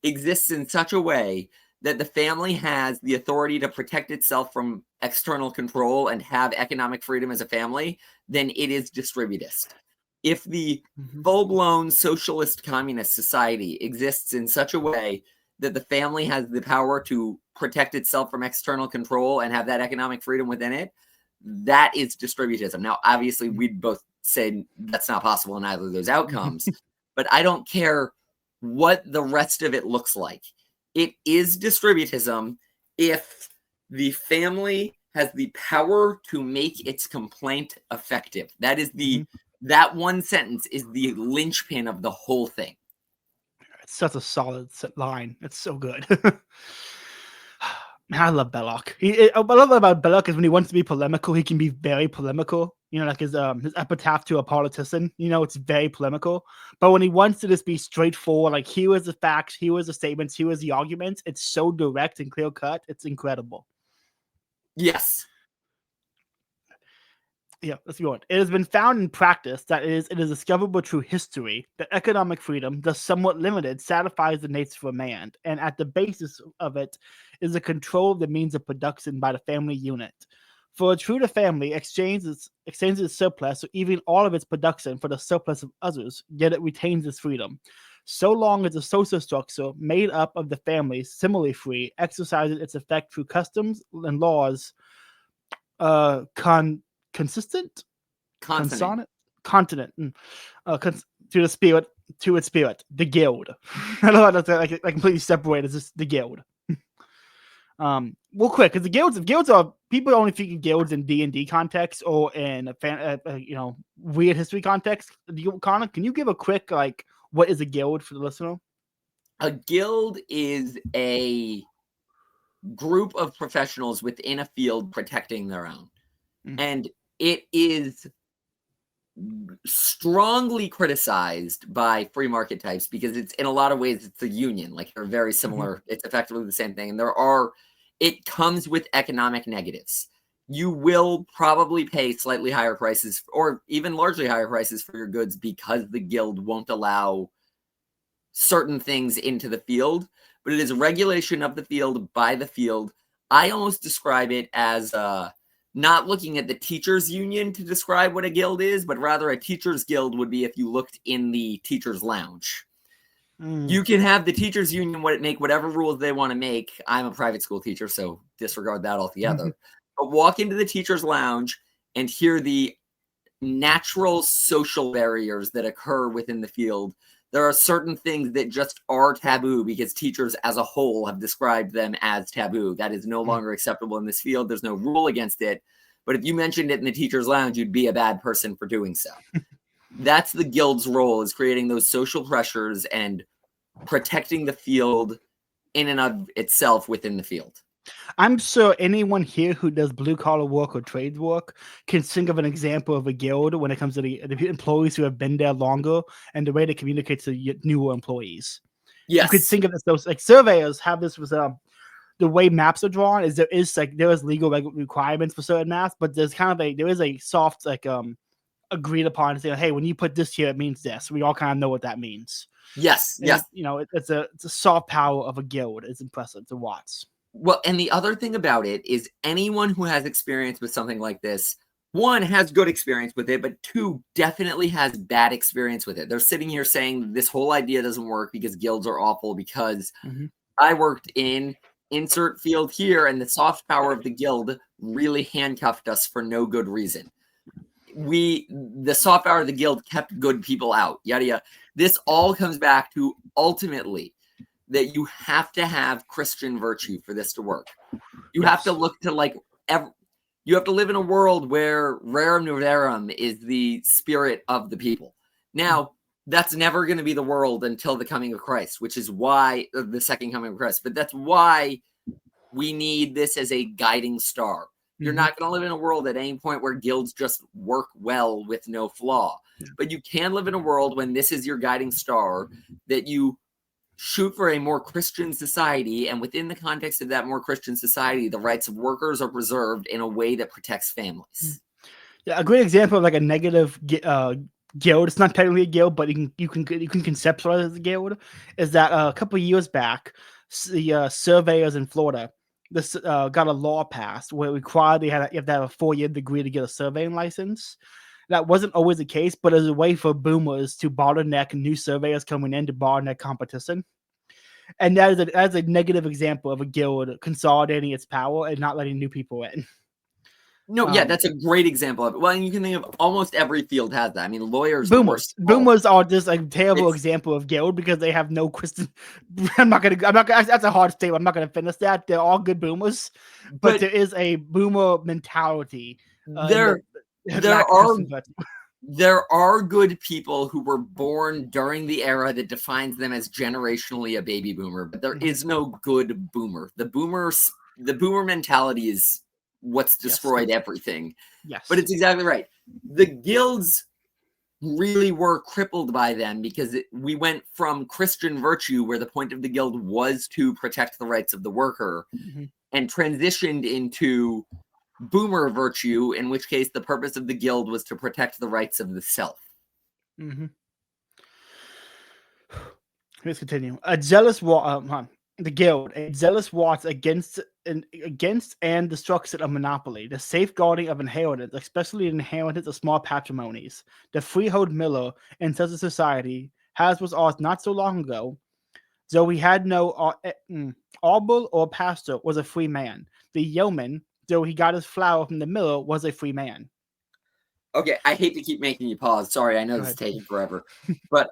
exists in such a way that the family has the authority to protect itself from external control and have economic freedom as a family, then it is distributist. If the full-blown socialist communist society exists in such a way that the family has the power to protect itself from external control and have that economic freedom within it, that is distributism. Now, obviously, we'd both say that's not possible in either of those outcomes, but I don't care what the rest of it looks like. It is distributism if the family has the power to make its complaint effective. That is that one sentence is the linchpin of the whole thing. It's such a solid line. It's so good. Man, I love Belloc. What I love about Belloc is when he wants to be polemical, he can be very polemical. You know, like his epitaph to a politician. You know, it's very polemical. But when he wants to just be straightforward, like here is the facts, here is the statements, here is the arguments, it's so direct and clear cut. It's incredible. Yes. Yeah, let's go on. It has been found in practice that it is discoverable through history that economic freedom, though somewhat limited, satisfies the needs for man, and at the basis of it is the control of the means of production by the family unit. For a true family exchanges its surplus, or even all of its production, for the surplus of others, yet it retains its freedom. So long as the social structure made up of the family, similarly free, exercises its effect through customs and laws, consonant to the spirit, to its spirit, the guild. I don't know how that's like completely separated. It's just the guild. Real quick, because the guilds are, people only think of guilds in D&D context or in a weird history context. Connor, can you give a quick what is a guild for the listener? A guild is a group of professionals within a field protecting their own. And it is strongly criticized by free market types because it's in a lot of ways it's a union. Like they're very similar. It's effectively the same thing. And it comes with economic negatives. You will probably pay slightly higher prices or even largely higher prices for your goods because the guild won't allow certain things into the field, but it is regulation of the field by the field. I almost describe it as not looking at the teachers union to describe what a guild is, but rather a teachers guild would be if you looked in the teachers lounge. You can have the teachers union make whatever rules they want to make. I'm a private school teacher, so disregard that altogether. But walk into the teachers lounge and hear the natural social barriers that occur within the field. There are certain things that just are taboo because teachers as a whole have described them as taboo. That is no longer acceptable in this field. There's no rule against it. But if you mentioned it in the teacher's lounge, you'd be a bad person for doing so. That's the guild's role, is creating those social pressures and protecting the field in and of itself within the field. I'm sure anyone here who does blue collar work or trade work can think of an example of a guild when it comes to the employees who have been there longer and the way they communicate to newer employees. Yes. You could think of this, those like surveyors have this with the way maps are drawn is there is legal requirements for certain maps, but there's kind of there is a soft agreed upon saying, hey, when you put this here, it means this. We all kind of know what that means. Yes. And, it's a soft power of a guild. It's impressive to watch. Well, and the other thing about it is anyone who has experience with something like this, one, has good experience with it, but two, definitely has bad experience with it. They're sitting here saying this whole idea doesn't work because guilds are awful because I worked in insert field here and the soft power of the guild really handcuffed us for no good reason. The soft power of the guild kept good people out, yada, yada. This all comes back to ultimately that you have to have Christian virtue for this to work. You have to look to you have to live in a world where rerum novarum is the spirit of the people. Now, that's never going to be the world until the coming of Christ, which is why the second coming of Christ. But that's why we need this as a guiding star. You're not going to live in a world at any point where guilds just work well with no flaw. But you can live in a world when this is your guiding star, that you shoot for a more Christian society, and within the context of that more Christian society, the rights of workers are preserved in a way that protects families. Yeah, a great example of like a negative guild. It's not technically a guild, but you can conceptualize it as a guild. Is that a couple of years back, the surveyors in Florida got a law passed where it required you have to have a 4-year degree to get a surveying license. That wasn't always the case, but as a way for boomers to bottleneck new surveyors coming in to bottleneck competition. And that is a negative example of a guild consolidating its power and not letting new people in. No, that's a great example of it. Well, and you can think of almost every field has that. I mean, lawyers. Boomers are just a terrible example of guild because they have no Christian. That's a hard statement. I'm not gonna finish that. They're all good boomers, but there is a boomer mentality. There are good people who were born during the era that defines them as generationally a baby boomer, but there is no good boomer. The boomer mentality is what's destroyed everything. Yes. But it's exactly right. The guilds really were crippled by them because we went from Christian virtue, where the point of the guild was to protect the rights of the worker, and transitioned into boomer virtue, in which case the purpose of the guild was to protect the rights of the self. Let's continue. The guild, a zealous watch against and destruction of monopoly, the safeguarding of inheritance, especially the inheritance of small patrimonies. The freehold miller in such a society was ours not so long ago, though he had no arbor or pastor, was a free man. The yeoman, though he got his flour from the miller, was a free man. Okay, I hate to keep making you pause. Sorry, I know this is taking forever. But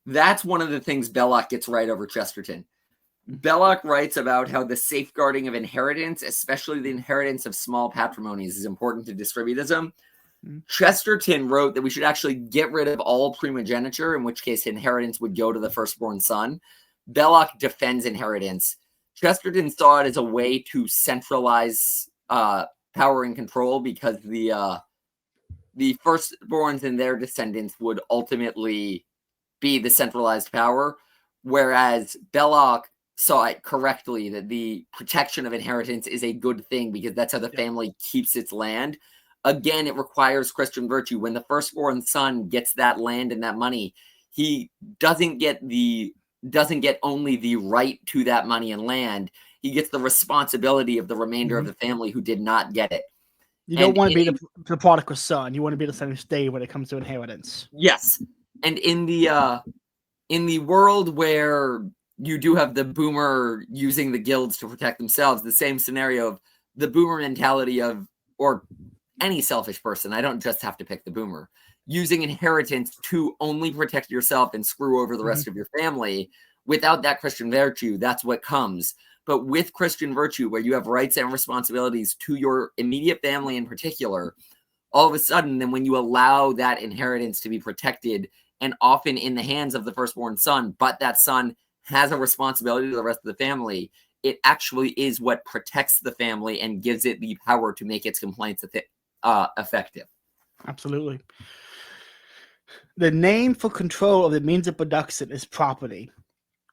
that's one of the things Belloc gets right over Chesterton. Belloc writes about how the safeguarding of inheritance, especially the inheritance of small patrimonies, is important to distributism. Chesterton wrote that we should actually get rid of all primogeniture, in which case inheritance would go to the firstborn son. Belloc defends inheritance. Chesterton saw it as a way to centralize power and control because the the firstborns and their descendants would ultimately be the centralized power, whereas Belloc saw it correctly that the protection of inheritance is a good thing because that's how the family keeps its land. Again, it requires Christian virtue. When the firstborn son gets that land and that money, he doesn't get only the right to that money and land. He gets the responsibility of the remainder of the family who did not get it. You don't want to be the prodigal son. You want to be the son who stayed when it comes to inheritance. Yes. And in the world where you do have the boomer using the guilds to protect themselves, the same scenario of the boomer mentality of, or any selfish person, I don't just have to pick the boomer, using inheritance to only protect yourself and screw over the rest of your family. Without that Christian virtue, that's what comes. But with Christian virtue, where you have rights and responsibilities to your immediate family in particular, all of a sudden, then when you allow that inheritance to be protected and often in the hands of the firstborn son, but that son has a responsibility to the rest of the family, it actually is what protects the family and gives it the power to make its complaints effective. Absolutely. The name for control of the means of production is property.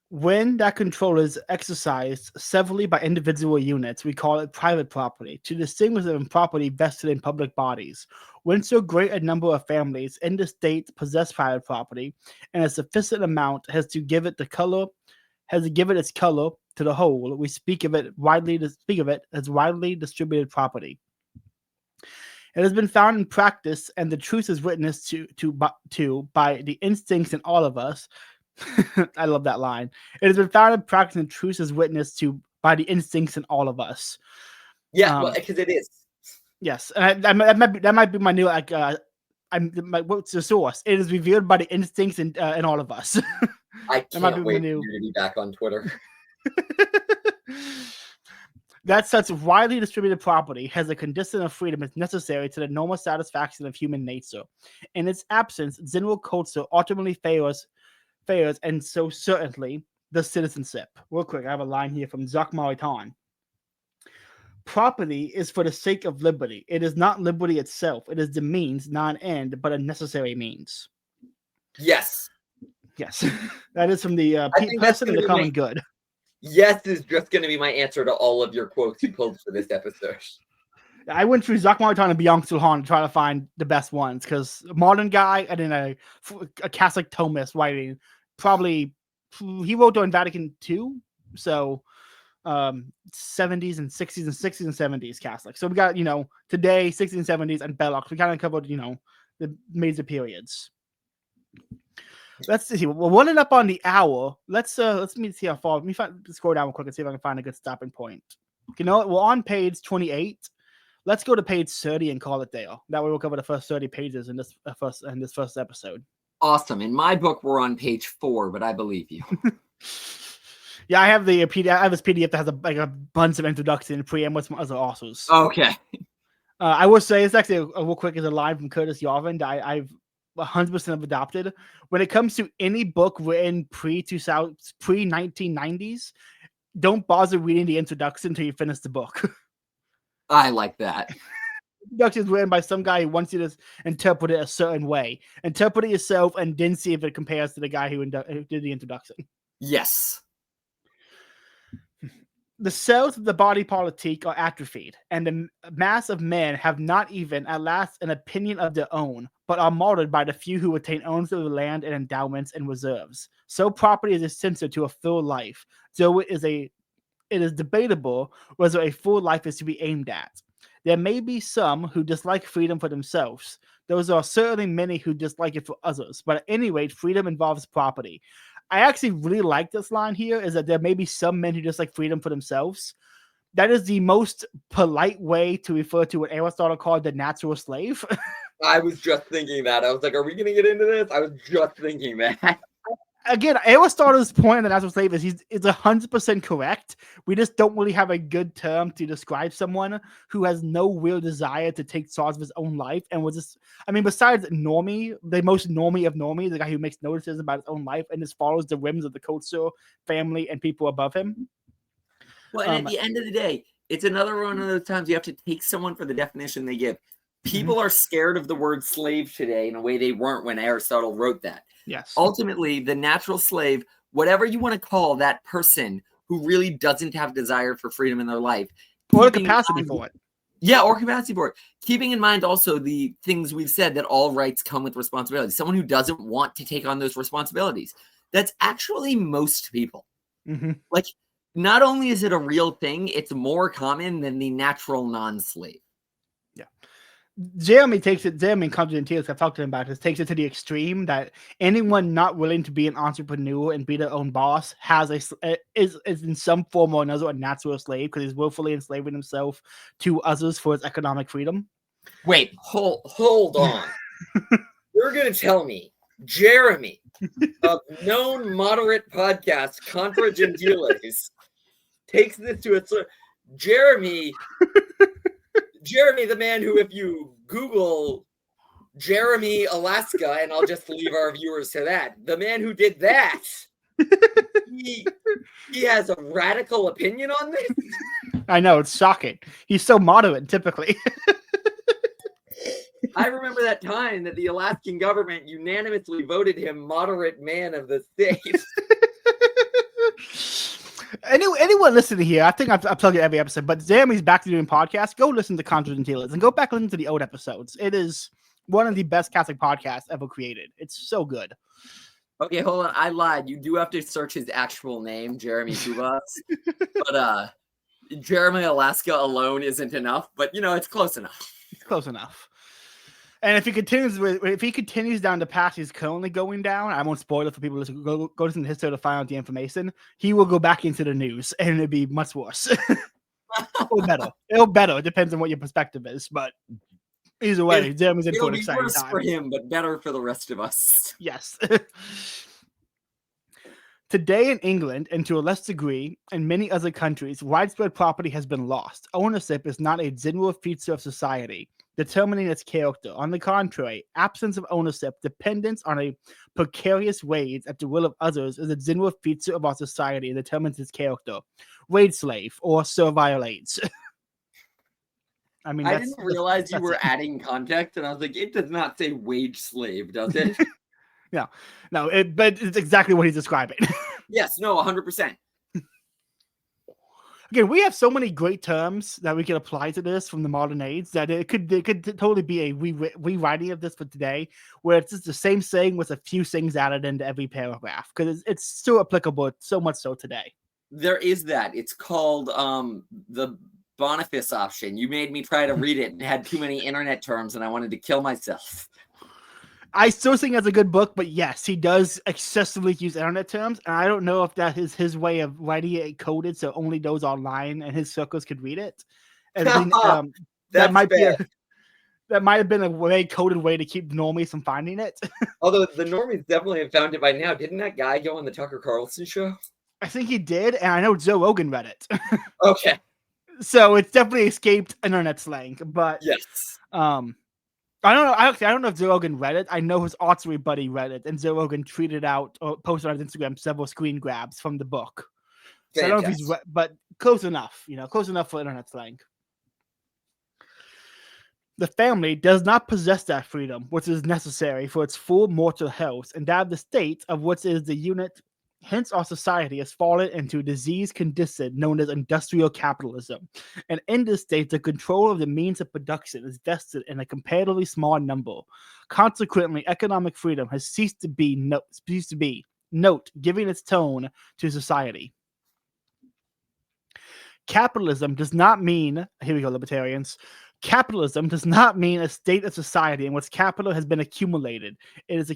When that control is exercised severally by individual units, we call it private property, to distinguish it from property vested in public bodies. When so great a number of families in the state possess private property, and a sufficient amount has to give it its color to the whole, we speak of it as widely distributed property. It has been found in practice, and the truth is witnessed to by the instincts in all of us. I love that line. It has been found in practice, and truth is witnessed to by the instincts in all of us. Yeah, well, because it is. Yes, and that might be my new what's the source? It is revealed by the instincts in all of us. I can't wait for you to be back on Twitter. That such widely distributed property has a condition of freedom is necessary to the normal satisfaction of human nature. In its absence, general culture ultimately fails, and so certainly the citizenship. Real quick, I have a line here from Jacques Maritain. Property is for the sake of liberty. It is not liberty itself. It is the means, not an end, but a necessary means. Yes. Yes. That is from the person of the common good. Yes is just going to be my answer to all of your quotes you pulled for this episode. I went through Jacques Maritain and Byung-Chul Han to try to find the best ones, because modern guy and then a Catholic Thomist writing, probably he wrote during Vatican II, so 70s and 60s and 60s and 70s Catholic. So we got, today 60s and 70s and Belloc. We kind of covered, the major periods. Let's see. We're running up on the hour. Let's see how far. Let me scroll down real quick and see if I can find a good stopping point. You know what? We're on page 28. Let's go to page 30 and call it there. That way we'll cover the first 30 pages in this first episode. Awesome. In my book, we're on page 4, but I believe you. Yeah, I have the PDF. I have this PDF that has a bunch of introduction and preambles from other authors. Okay. I will say it's actually a real quick is a line from Curtis Yarvin that I've 100% have adopted. When it comes to any book written pre-1990s, don't bother reading the introduction until you finish the book. I like that. Introduction is written by some guy who wants you to interpret it a certain way. Interpret it yourself and then see if it compares to the guy who did the introduction. Yes. The cells of the body politic are atrophied, and the mass of men have not even, at last, an opinion of their own, but are martyred by the few who attain ownership of the land and endowments and reserves. So property is essential to a full life, though it is debatable whether a full life is to be aimed at. There may be some who dislike freedom for themselves. Those are certainly many who dislike it for others, but at any rate, freedom involves property. I actually really like this line here, is that there may be some men who just like freedom for themselves. That is the most polite way to refer to what Aristotle called the natural slave. I was just thinking that. I was like, are we going to get into this? I was just thinking that. Again, Aristotle's point on the natural slave is it's 100% correct. We just don't really have a good term to describe someone who has no real desire to take charge of his own life and was just, besides normie, the most normie of normie, the guy who makes no decisions about his own life and just follows the whims of the culture, family, and people above him. Well, and at the end of the day, it's another one of those times you have to take someone for the definition they give. People are scared of the word slave today in a way they weren't when Aristotle wrote that. Yes. Ultimately, the natural slave, whatever you want to call that person who really doesn't have desire for freedom in their life. Or the capacity for it. Yeah, or capacity for it. Keeping in mind also the things we've said, that all rights come with responsibilities. Someone who doesn't want to take on those responsibilities. That's actually most people. Mm-hmm. Like, not only is it a real thing, it's more common than the natural non-slave. Yeah. Jeremy and Continentals, I've talked to him about this, takes it to the extreme that anyone not willing to be an entrepreneur and be their own boss is in some form or another a natural slave because he's willfully enslaving himself to others for his economic freedom. Wait, hold on. You're going to tell me Jeremy of known moderate podcast Contra Gentiles takes this to a Jeremy, the man who, if you Google Jeremy, Alaska, and I'll just leave our viewers to that, the man who did that, he has a radical opinion on this? I know, it's shocking. He's so moderate, typically. I remember that time that the Alaskan government unanimously voted him moderate man of the state. Anyone listening here, I think I've plugged it every episode, but Jeremy's back to doing podcasts. Go listen to Contra Gentiles and go back and listen to the old episodes. It is one of the best Catholic podcasts ever created. It's so good. Okay, hold on. I lied. You do have to search his actual name, Jeremy Kubas. But Jeremy Alaska alone isn't enough, but it's close enough. It's close enough. And if he continues down the path he's currently going down, I won't spoil it for people to go listen to history to find out the information. He will go back into the news, and it'll be much worse. Or better. It'll better. It depends on what your perspective is, but either way, Jeremy's in for an exciting worse time. For him, but better for the rest of us. Yes. Today in England, and to a less degree, in many other countries, widespread property has been lost. Ownership is not a general feature of society, determining its character. On the contrary, absence of ownership, dependence on a precarious wage at the will of others is a general feature of our society and determines its character. Wage slave or servile age. I mean, I didn't realize you were adding context, and I was like, it does not say wage slave, does it? No, but it's exactly what he's describing. Yes, no, 100%. Again, we have so many great terms that we can apply to this from the modern age that it could totally be a rewriting of this for today, where it's just the same saying with a few things added into every paragraph, because it's still applicable so much so today. There is that. It's called the Boniface option. You made me try to read it and had too many internet terms, and I wanted to kill myself. I still think that's a good book, but yes, he does excessively use internet terms, and I don't know if that is his way of writing it coded so only those online and his circles could read it. And that might have been a way coded way to keep normies from finding it. Although the normies definitely have found it by now. Didn't that guy go on the Tucker Carlson show? I think he did, and I know Joe Rogan read it. Okay. So it's definitely escaped internet slang, but yes. I don't know. I don't know if Joe Rogan read it. I know his archery buddy read it, and Joe Rogan tweeted out or posted on his Instagram several screen grabs from the book. So I don't know if he's but close enough, close enough for internet slang. The family does not possess that freedom, which is necessary for its full mortal health, and that of the state of which is the unit. Hence, our society has fallen into a disease condition known as industrial capitalism. And in this state, the control of the means of production is vested in a comparatively small number. Consequently, economic freedom has ceased to be, giving its tone to society. Capitalism does not mean, here we go, libertarians. Capitalism does not mean a state of society in which capital has been accumulated. It is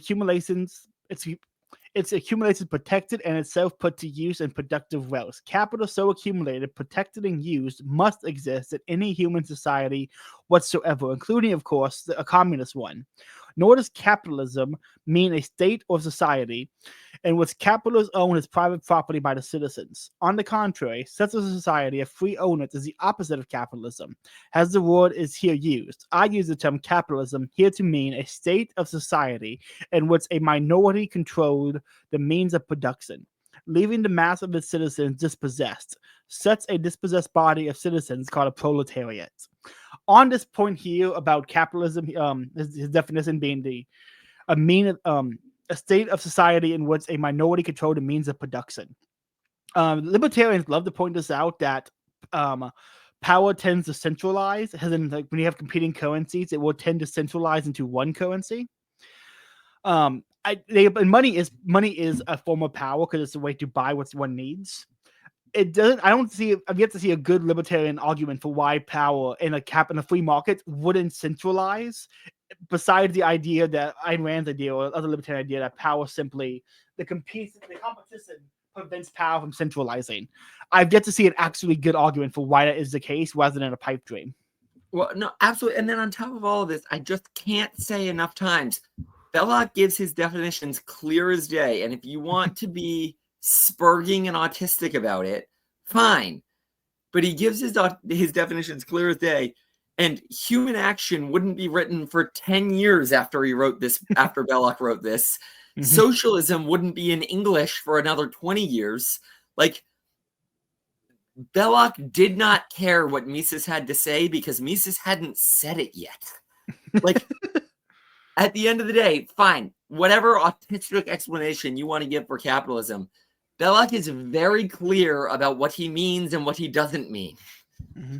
It's accumulated, protected, and itself put to use in productive wealth. Capital so accumulated, protected, and used must exist in any human society whatsoever, including, of course, a communist one. Nor does capitalism mean a state or society in which capital is owned as private property by the citizens. On the contrary, such a society of free owners is the opposite of capitalism, as the word is here used. I use the term capitalism here to mean a state of society in which a minority controlled the means of production, leaving the mass of its citizens dispossessed. Such a dispossessed body of citizens called a proletariat. On this point here about capitalism, his definition being a state of society in which a minority control the means of production. Libertarians love to point this out that power tends to centralize, as in like when you have competing currencies, it will tend to centralize into one currency. Money is a form of power because it's a way to buy what one needs. It doesn't. I've yet to see a good libertarian argument for why power in a free market wouldn't centralize. Besides the idea that Ayn Rand's idea or other libertarian idea that power simply the competition prevents power from centralizing. I've yet to see an actually good argument for why that is the case rather than a pipe dream. Well, no, absolutely. And then on top of all of this, I just can't say enough times, Belloc gives his definitions clear as day. And if you want to be spurging and autistic about it, fine. But he gives his definitions clear as day. And human action wouldn't be written for 10 years after he wrote this, after Belloc wrote this. Mm-hmm. Socialism wouldn't be in English for another 20 years. Like, Belloc did not care what Mises had to say because Mises hadn't said it yet. Like, at the end of the day, fine. Whatever autistic explanation you want to give for capitalism, Belloc is very clear about what he means and what he doesn't mean. Mm-hmm.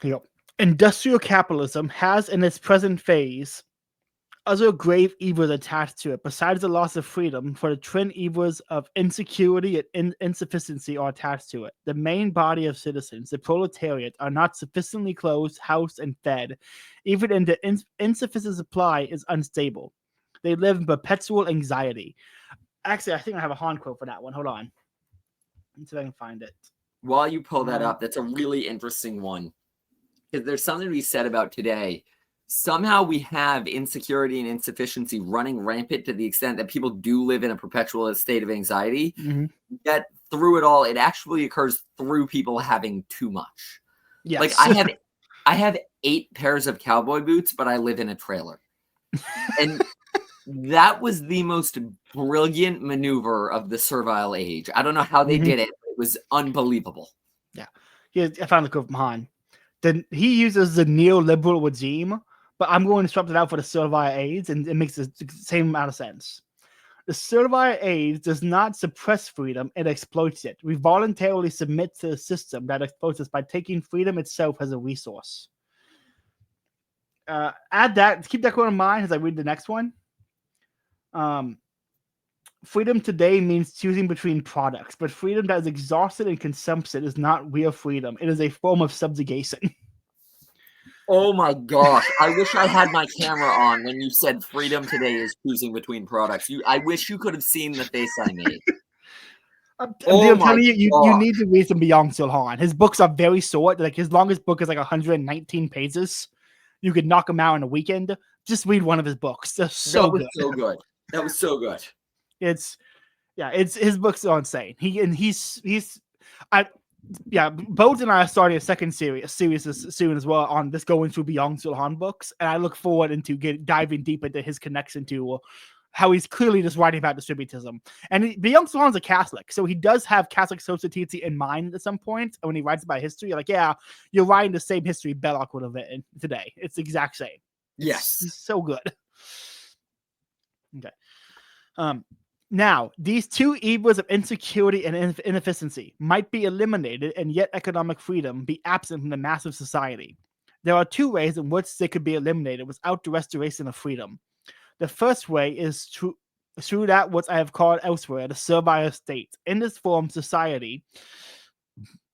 Yep. Industrial capitalism has in its present phase other grave evils attached to it, besides the loss of freedom, for the twin evils of insecurity and insufficiency are attached to it. The main body of citizens, the proletariat, are not sufficiently clothed, housed, and fed. Even in the insufficient supply is unstable. They live in perpetual anxiety. Actually, I think I have a Han quote for that one. Hold on. Let's see if I can find it. While you pull that up, that's a really interesting one. Because there's something to be said about today. Somehow we have insecurity and insufficiency running rampant to the extent that people do live in a perpetual state of anxiety. Mm-hmm. Yet through it all, it actually occurs through people having too much. Yes. Like I have 8 pairs of cowboy boots, but I live in a trailer. And that was the most brilliant maneuver of the servile age. I don't know how they did it. But it was unbelievable. Yeah. I found the quote from Han. Then he uses the neoliberal regime, but I'm going to swap it out for the servile age, and it makes the same amount of sense. The servile age does not suppress freedom, it exploits it. We voluntarily submit to a system that exploits us by taking freedom itself as a resource. Keep that quote in mind as I read the next one. Freedom today means choosing between products, but freedom that is exhausted in consumption is not real freedom. It is a form of subjugation. Oh my gosh. I wish I had my camera on when you said freedom today is choosing between products. I wish you could have seen the face I made. I'm telling you, you need to read some Byung-Chul Han. His books are very short. Like his longest book is like 119 pages. You could knock them out in a weekend. Just read one of his books. They're so good. So good. That was so good. It's his books are insane. Both and I are starting a second series soon as well on this going through Byung-Chul Han books, and I look forward into diving deep into his connection to how he's clearly just writing about distributism. And Byung-Chul Han's a Catholic, so he does have Catholic society in mind at some point. And when he writes about history, you're like, yeah, you're writing the same history Belloc would have written today. It's the exact same. Yes, it's so good. Okay. Now, these two evils of insecurity and inefficiency might be eliminated, and yet economic freedom be absent from the massive society. There are 2 ways in which they could be eliminated without the restoration of freedom. The first way is through that what I have called elsewhere the servile state. In this form, society,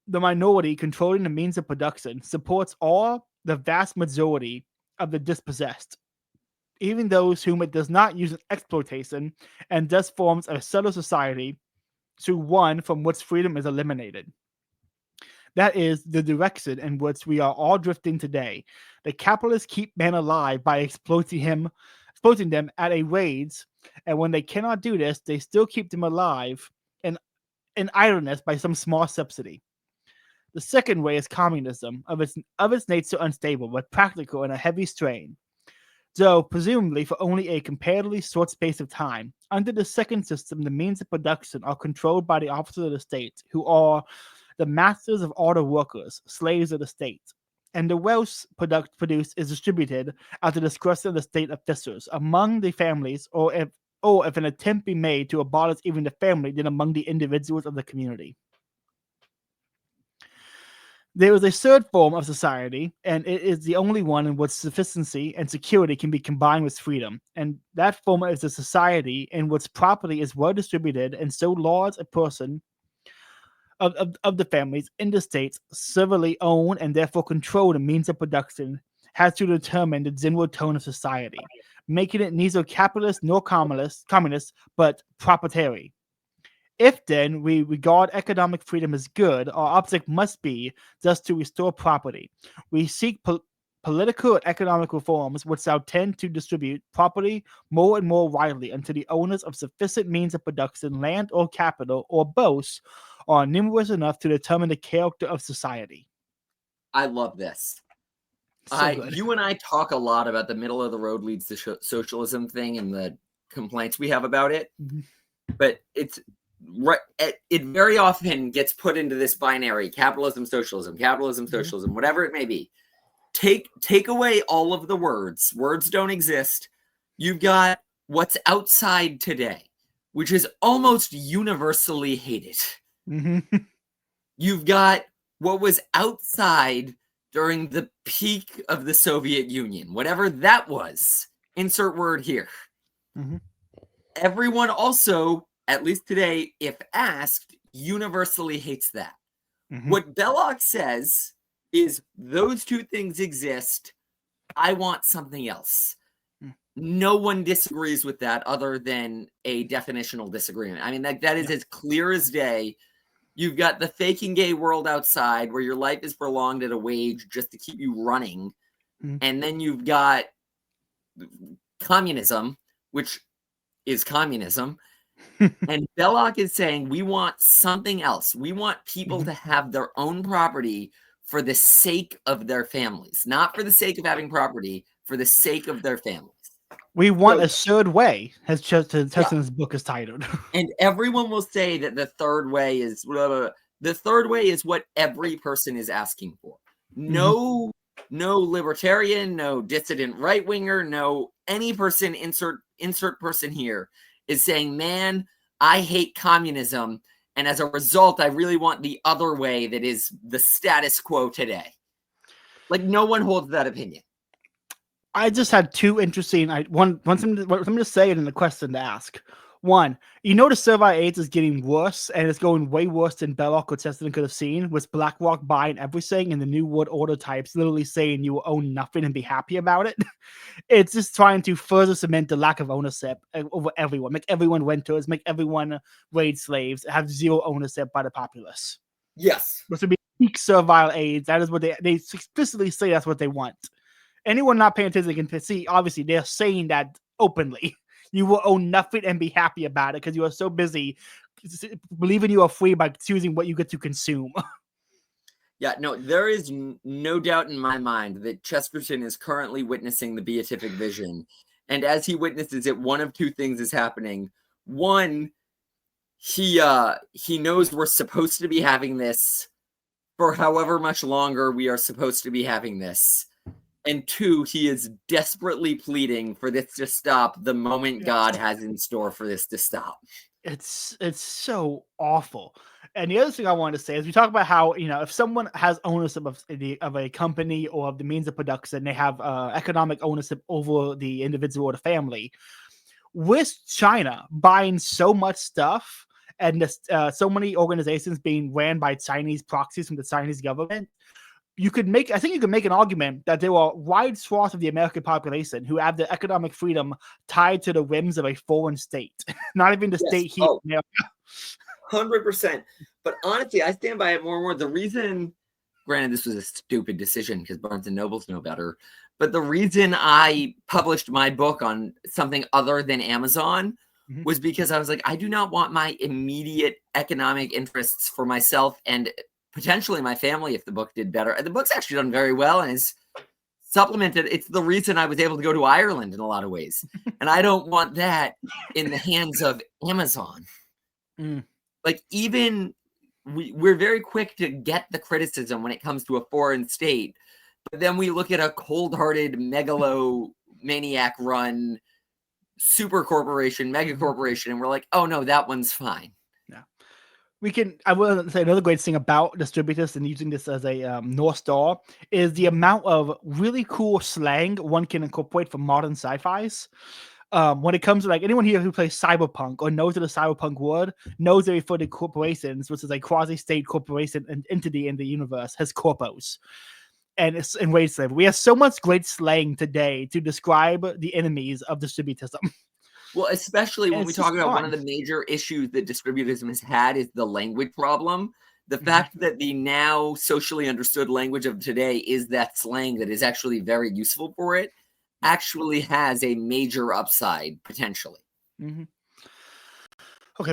the minority controlling the means of production, supports the vast majority of the dispossessed, even those whom it does not use in exploitation, and thus forms a subtle society to one from which freedom is eliminated. That is the direction in which we are all drifting today. The capitalists keep men alive by exploiting them at a wage, and when they cannot do this, they still keep them alive in idleness by some small subsidy. The second way is communism, of its nature unstable, but practical and a heavy strain. Though presumably for only a comparatively short space of time. Under the second system, the means of production are controlled by the officers of the state, who are the masters of all the workers, slaves of the state. And the wealth produced is distributed at the discretion of the state officers among the families, or if an attempt be made to abolish even the family, then among the individuals of the community. There is a third form of society, and it is the only one in which sufficiency and security can be combined with freedom. And that form is a society in which property is well distributed, and so large a person of the families in the states severally own and therefore control the means of production has to determine the general tone of society, making it neither capitalist nor communist, but proprietary. If then we regard economic freedom as good, our object must be just to restore property. We seek political and economic reforms which shall tend to distribute property more and more widely until the owners of sufficient means of production, land or capital, or both, are numerous enough to determine the character of society. I love this. So good. You and I talk a lot about the middle of the road leads to socialism thing and the complaints we have about it, but it very often gets put into this binary: capitalism, socialism, whatever it may be. Take away all of the words. Words don't exist. You've got what's outside today, which is almost universally hated. You've got what was outside during the peak of the Soviet Union, whatever that was. Insert word here. Everyone also, at least today, if asked, universally hates that. What Belloc says is those two things exist. I want something else. No one disagrees with that other than a definitional disagreement. I mean, that is as clear as day. You've got the faking gay world outside where your life is prolonged at a wage just to keep you running. And then you've got communism, which is communism. And Belloc is saying we want something else. We want people to have their own property for the sake of their families, not for the sake of having property, for the sake of their families. We want a third way, as Chesterton's book is titled. And everyone will say that the third way is blah, blah, blah. The third way is what every person is asking for. No libertarian, no dissident right winger, no any person, insert person here, is saying, man, I hate communism, and as a result, I really want the other way that is the status quo today. Like, no one holds that opinion. I just had two interesting. Something to say and then a question to ask. One, the survey AIDS is getting worse, and it's going way worse than Belloc or Chesterton could have seen, with BlackRock buying everything and the New World Order types literally saying you will own nothing and be happy about it. It's just trying to further cement the lack of ownership over everyone, make everyone renters, make everyone wage slaves, have zero ownership by the populace. Yes. Which would be peak servile AIDS. That is what they explicitly say that's what they want. Anyone not paying attention can see, obviously, they're saying that openly. You will own nothing and be happy about it because you are so busy believing you are free by choosing what you get to consume. Yeah, no, there is no doubt in my mind that Chesterton is currently witnessing the beatific vision. And as he witnesses it, one of two things is happening. One, he knows we're supposed to be having this for however much longer we are supposed to be having this. And two, he is desperately pleading for this to stop the moment God has in store for this to stop. It's so awful. And the other thing I wanted to say is we talk about how, if someone has ownership of a company or of the means of production, they have economic ownership over the individual or the family. With China buying so much stuff and so many organizations being ran by Chinese proxies from the Chinese government, I think you could make an argument that there are wide swaths of the American population who have their economic freedom tied to the whims of a foreign state, not even the state here in America. 100%. But honestly, I stand by it more and more. The reason, granted, this was a stupid decision because Barnes and Nobles know better, but the reason I published my book on something other than Amazon was because I was like, I do not want my immediate economic interests for myself and potentially my family if the book did better. The book's actually done very well and is supplemented. It's the reason I was able to go to Ireland in a lot of ways. And I don't want that in the hands of Amazon. Like, even we're very quick to get the criticism when it comes to a foreign state, but then we look at a cold-hearted megalomaniac run super corporation, mega corporation, and we're like, oh no, that one's fine. I will say another great thing about distributors and using this as a North Star is the amount of really cool slang one can incorporate from modern sci-fis. When it comes to like anyone here who plays cyberpunk or knows what a cyberpunk word knows they refer to corporations, which is a quasi-state corporation and entity in the universe, has corpos. And it's in wage slavery. We have so much great slang today to describe the enemies of distributism. Well, especially when we talk about fun. one of the major issues that distributism has had is the language problem. The fact that the now socially understood language of today is that slang that is actually very useful for it actually has a major upside potentially. Okay,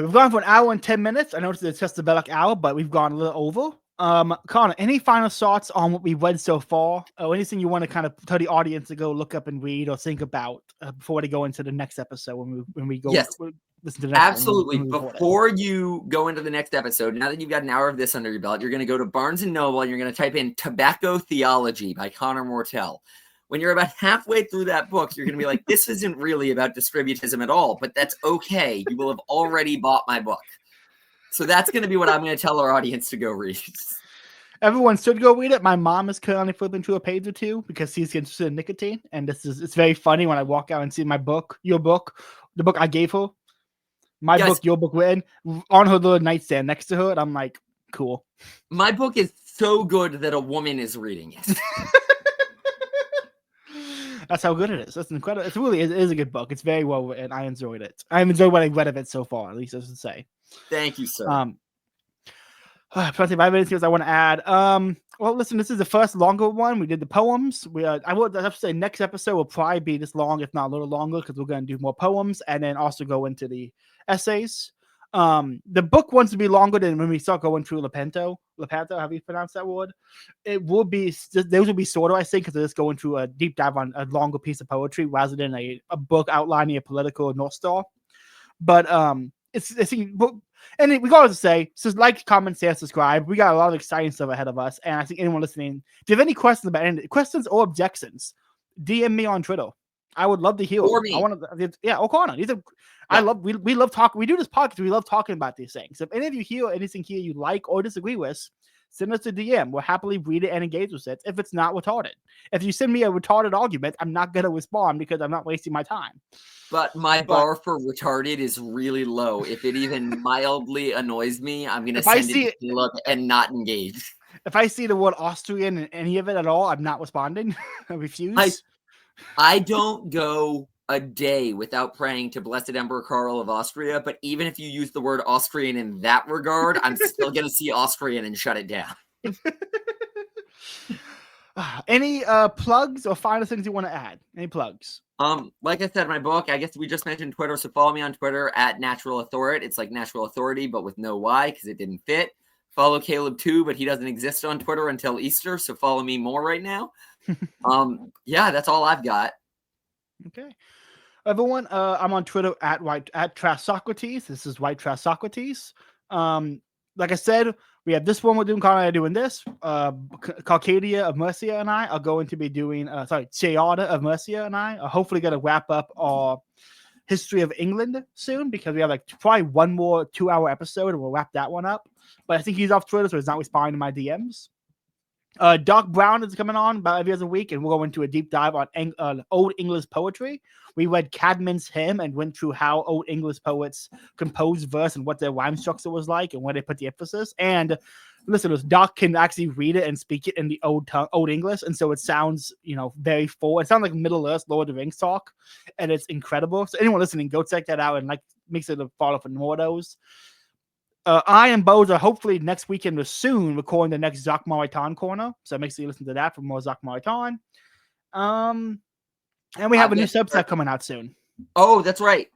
we've gone for an hour and 10 minutes. I know it's just the Belloc hour, but we've gone a little over. Connor, any final thoughts on what we've read so far, or anything you want to kind of tell the audience to go look up and read or think about before they go into the next episode when we go? Yes, listen to the next absolutely. one, Before you go into the next episode, now that you've got an hour of this under your belt, you're going to go to Barnes and Noble and you're going to type in "Tobacco Theology" by Connor Mortell. When you're about halfway through that book, you're going to be like, "This isn't really about distributism at all," but that's okay. You will have already bought my book. So that's going to be what I'm going to tell our audience to go read. Everyone should go read it. My mom is currently flipping through a page or two because she's interested in nicotine. And it's very funny when I walk out and see my book, your book, the book I gave her, my book, your book written on her little nightstand next to her. And I'm like, cool. My book is so good that a woman is reading it. That's how good it is. That's incredible. It is a good book. It's very well written. I enjoyed it. I've enjoyed what I read of it so far, at least I should say. Thank you, sir. Plenty of anything else I want to add. Well, listen, this is the first longer one. We did the poems. I would have to say next episode will probably be this long, if not a little longer, because we're going to do more poems and then also go into the essays. The book wants to be longer than when we start going through Lepanto, how do you pronounce that word? It will be, those will be shorter, I think, because they're just going through a deep dive on a longer piece of poetry rather than a book outlining a political North Star. But and we got to say, so like, comment, share, subscribe. We got a lot of exciting stuff ahead of us. And I think anyone listening, if you have any questions about any questions or objections, DM me on Twitter. I would love to hear. Or me. Or Connor. We love talking. We do this podcast. We love talking about these things. If any of you hear anything here you like or disagree with, send us a DM. We'll happily read it and engage with it if it's not retarded. If you send me a retarded argument, I'm not going to respond because I'm not wasting my time. But my bar for retarded is really low. If it even mildly annoys me, I'm going to send it to Caleb and not engage. If I see the word Austrian in any of it at all, I'm not responding. I refuse. I don't go a day without praying to Blessed Emperor Karl of Austria, but even if you use the word Austrian in that regard, I'm still going to see Austrian and shut it down. Any plugs or final things you want to add? Any plugs? Like I said, my book, I guess we just mentioned Twitter, so follow me on Twitter at Natural Authority. It's like Natural Authority, but with no Y because it didn't fit. Follow Caleb too, but he doesn't exist on Twitter until Easter, so follow me more right now. Yeah, that's all I've got. Okay. Everyone, I'm on Twitter at Trash Socrates. This is White Trash Socrates. Like I said, we have this one we're doing, Connor and I doing this. Carcadia of Mercia and I are going to be doing, Chiada of Mercia and I are hopefully going to wrap up our history of England soon because we have like probably one more 2-hour episode and we'll wrap that one up. But I think he's off Twitter, so he's not responding to my DMs. Doc Brown is coming on about every other week, and we'll go into a deep dive on Old English poetry. We read Cadman's Hymn and went through how Old English poets composed verse and what their rhyme structure was like and where they put the emphasis. And listeners, Doc can actually read it and speak it in the Old English, and so it sounds, very full. It sounds like Middle Earth, Lord of the Rings talk, and it's incredible. So anyone listening, go check that out and make sure to follow for more of those. I and Bose are hopefully next weekend or soon recording the next Jacques Maritain corner. So make sure you listen to that for more Jacques Maritain. And we have a new Substack coming out soon. Oh, that's right.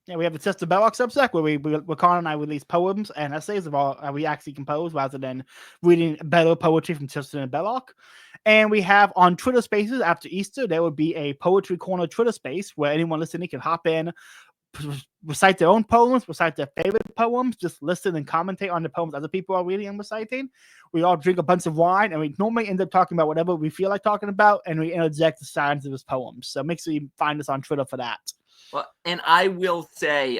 Yeah, we have the Chester Belloc Substack where Connor and I release poems and essays of all we actually compose rather than reading better poetry from Chester and Belloc. And we have on Twitter Spaces after Easter, there will be a Poetry Corner Twitter space where anyone listening can hop in, recite their own poems, recite their favorite poems, just listen and commentate on the poems other people are reading and reciting. We all drink a bunch of wine, and we normally end up talking about whatever we feel like talking about, and we interject the signs of his poems. So make sure you find us on Twitter for that. Well, and I will say,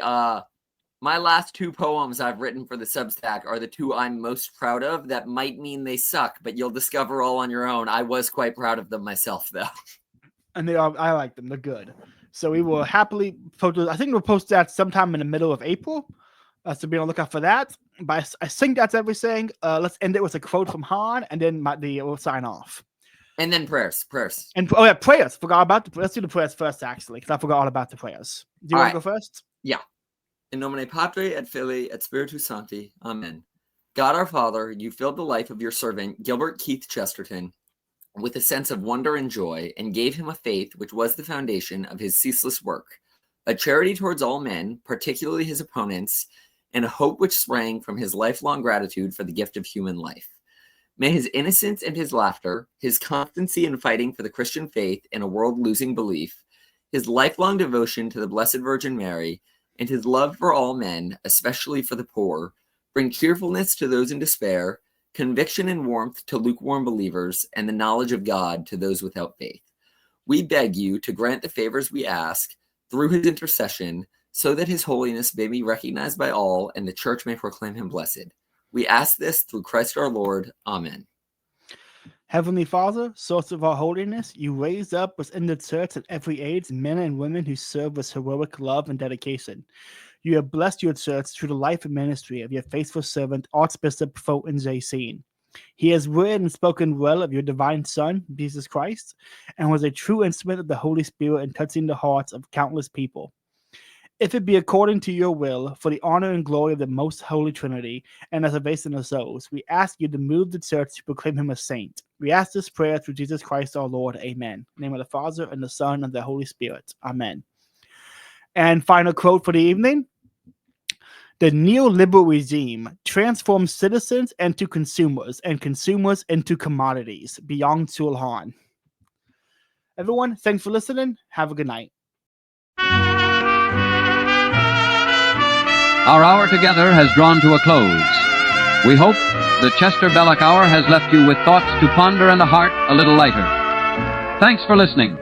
my last 2 poems I've written for the Substack are the 2 I'm most proud of. That might mean they suck, but you'll discover all on your own. I was quite proud of them myself, though. And I like them. They're good. So we will happily post. I think we'll post that sometime in the middle of April. So be on the lookout for that. But I think that's everything. Let's end it with a quote from Han, and then we'll sign off. And then prayers. And prayers. Forgot about let's do the prayers first, actually, because I forgot all about the prayers. Do you want to go first? Yeah. In nomine Patri et Filii et Spiritus Sancti. Amen. God our Father, you filled the life of your servant, Gilbert Keith Chesterton, with a sense of wonder and joy, and gave him a faith which was the foundation of his ceaseless work, a charity towards all men, particularly his opponents, and a hope which sprang from his lifelong gratitude for the gift of human life. May his innocence and his laughter, his constancy in fighting for the Christian faith in a world losing belief, his lifelong devotion to the Blessed Virgin Mary, and his love for all men, especially for the poor, bring cheerfulness to those in despair, conviction and warmth to lukewarm believers, and the knowledge of God to those without faith. We beg you to grant the favors we ask through his intercession, so that his holiness may be recognized by all, and the church may proclaim him blessed. We ask this through Christ our Lord. Amen. Heavenly Father, source of our holiness, you raised up within the church at every age men and women who serve with heroic love and dedication. You have blessed your church through the life and ministry of your faithful servant, Archbishop Fulton J. Seen. He has read and spoken well of your divine Son, Jesus Christ, and was a true instrument of the Holy Spirit in touching the hearts of countless people. If it be according to your will, for the honor and glory of the most holy Trinity, and the salvation of souls, we ask you to move the church to proclaim him a saint. We ask this prayer through Jesus Christ our Lord. Amen. In the name of the Father, and the Son, and the Holy Spirit. Amen. And final quote for the evening. The neoliberal regime transforms citizens into consumers, and consumers into commodities. Byung-Chul Han. Everyone, thanks for listening. Have a good night. Our hour together has drawn to a close. We hope the Chester Belloc Hour has left you with thoughts to ponder and a heart a little lighter. Thanks for listening.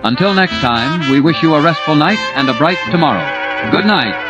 Until next time, we wish you a restful night and a bright tomorrow. Good night.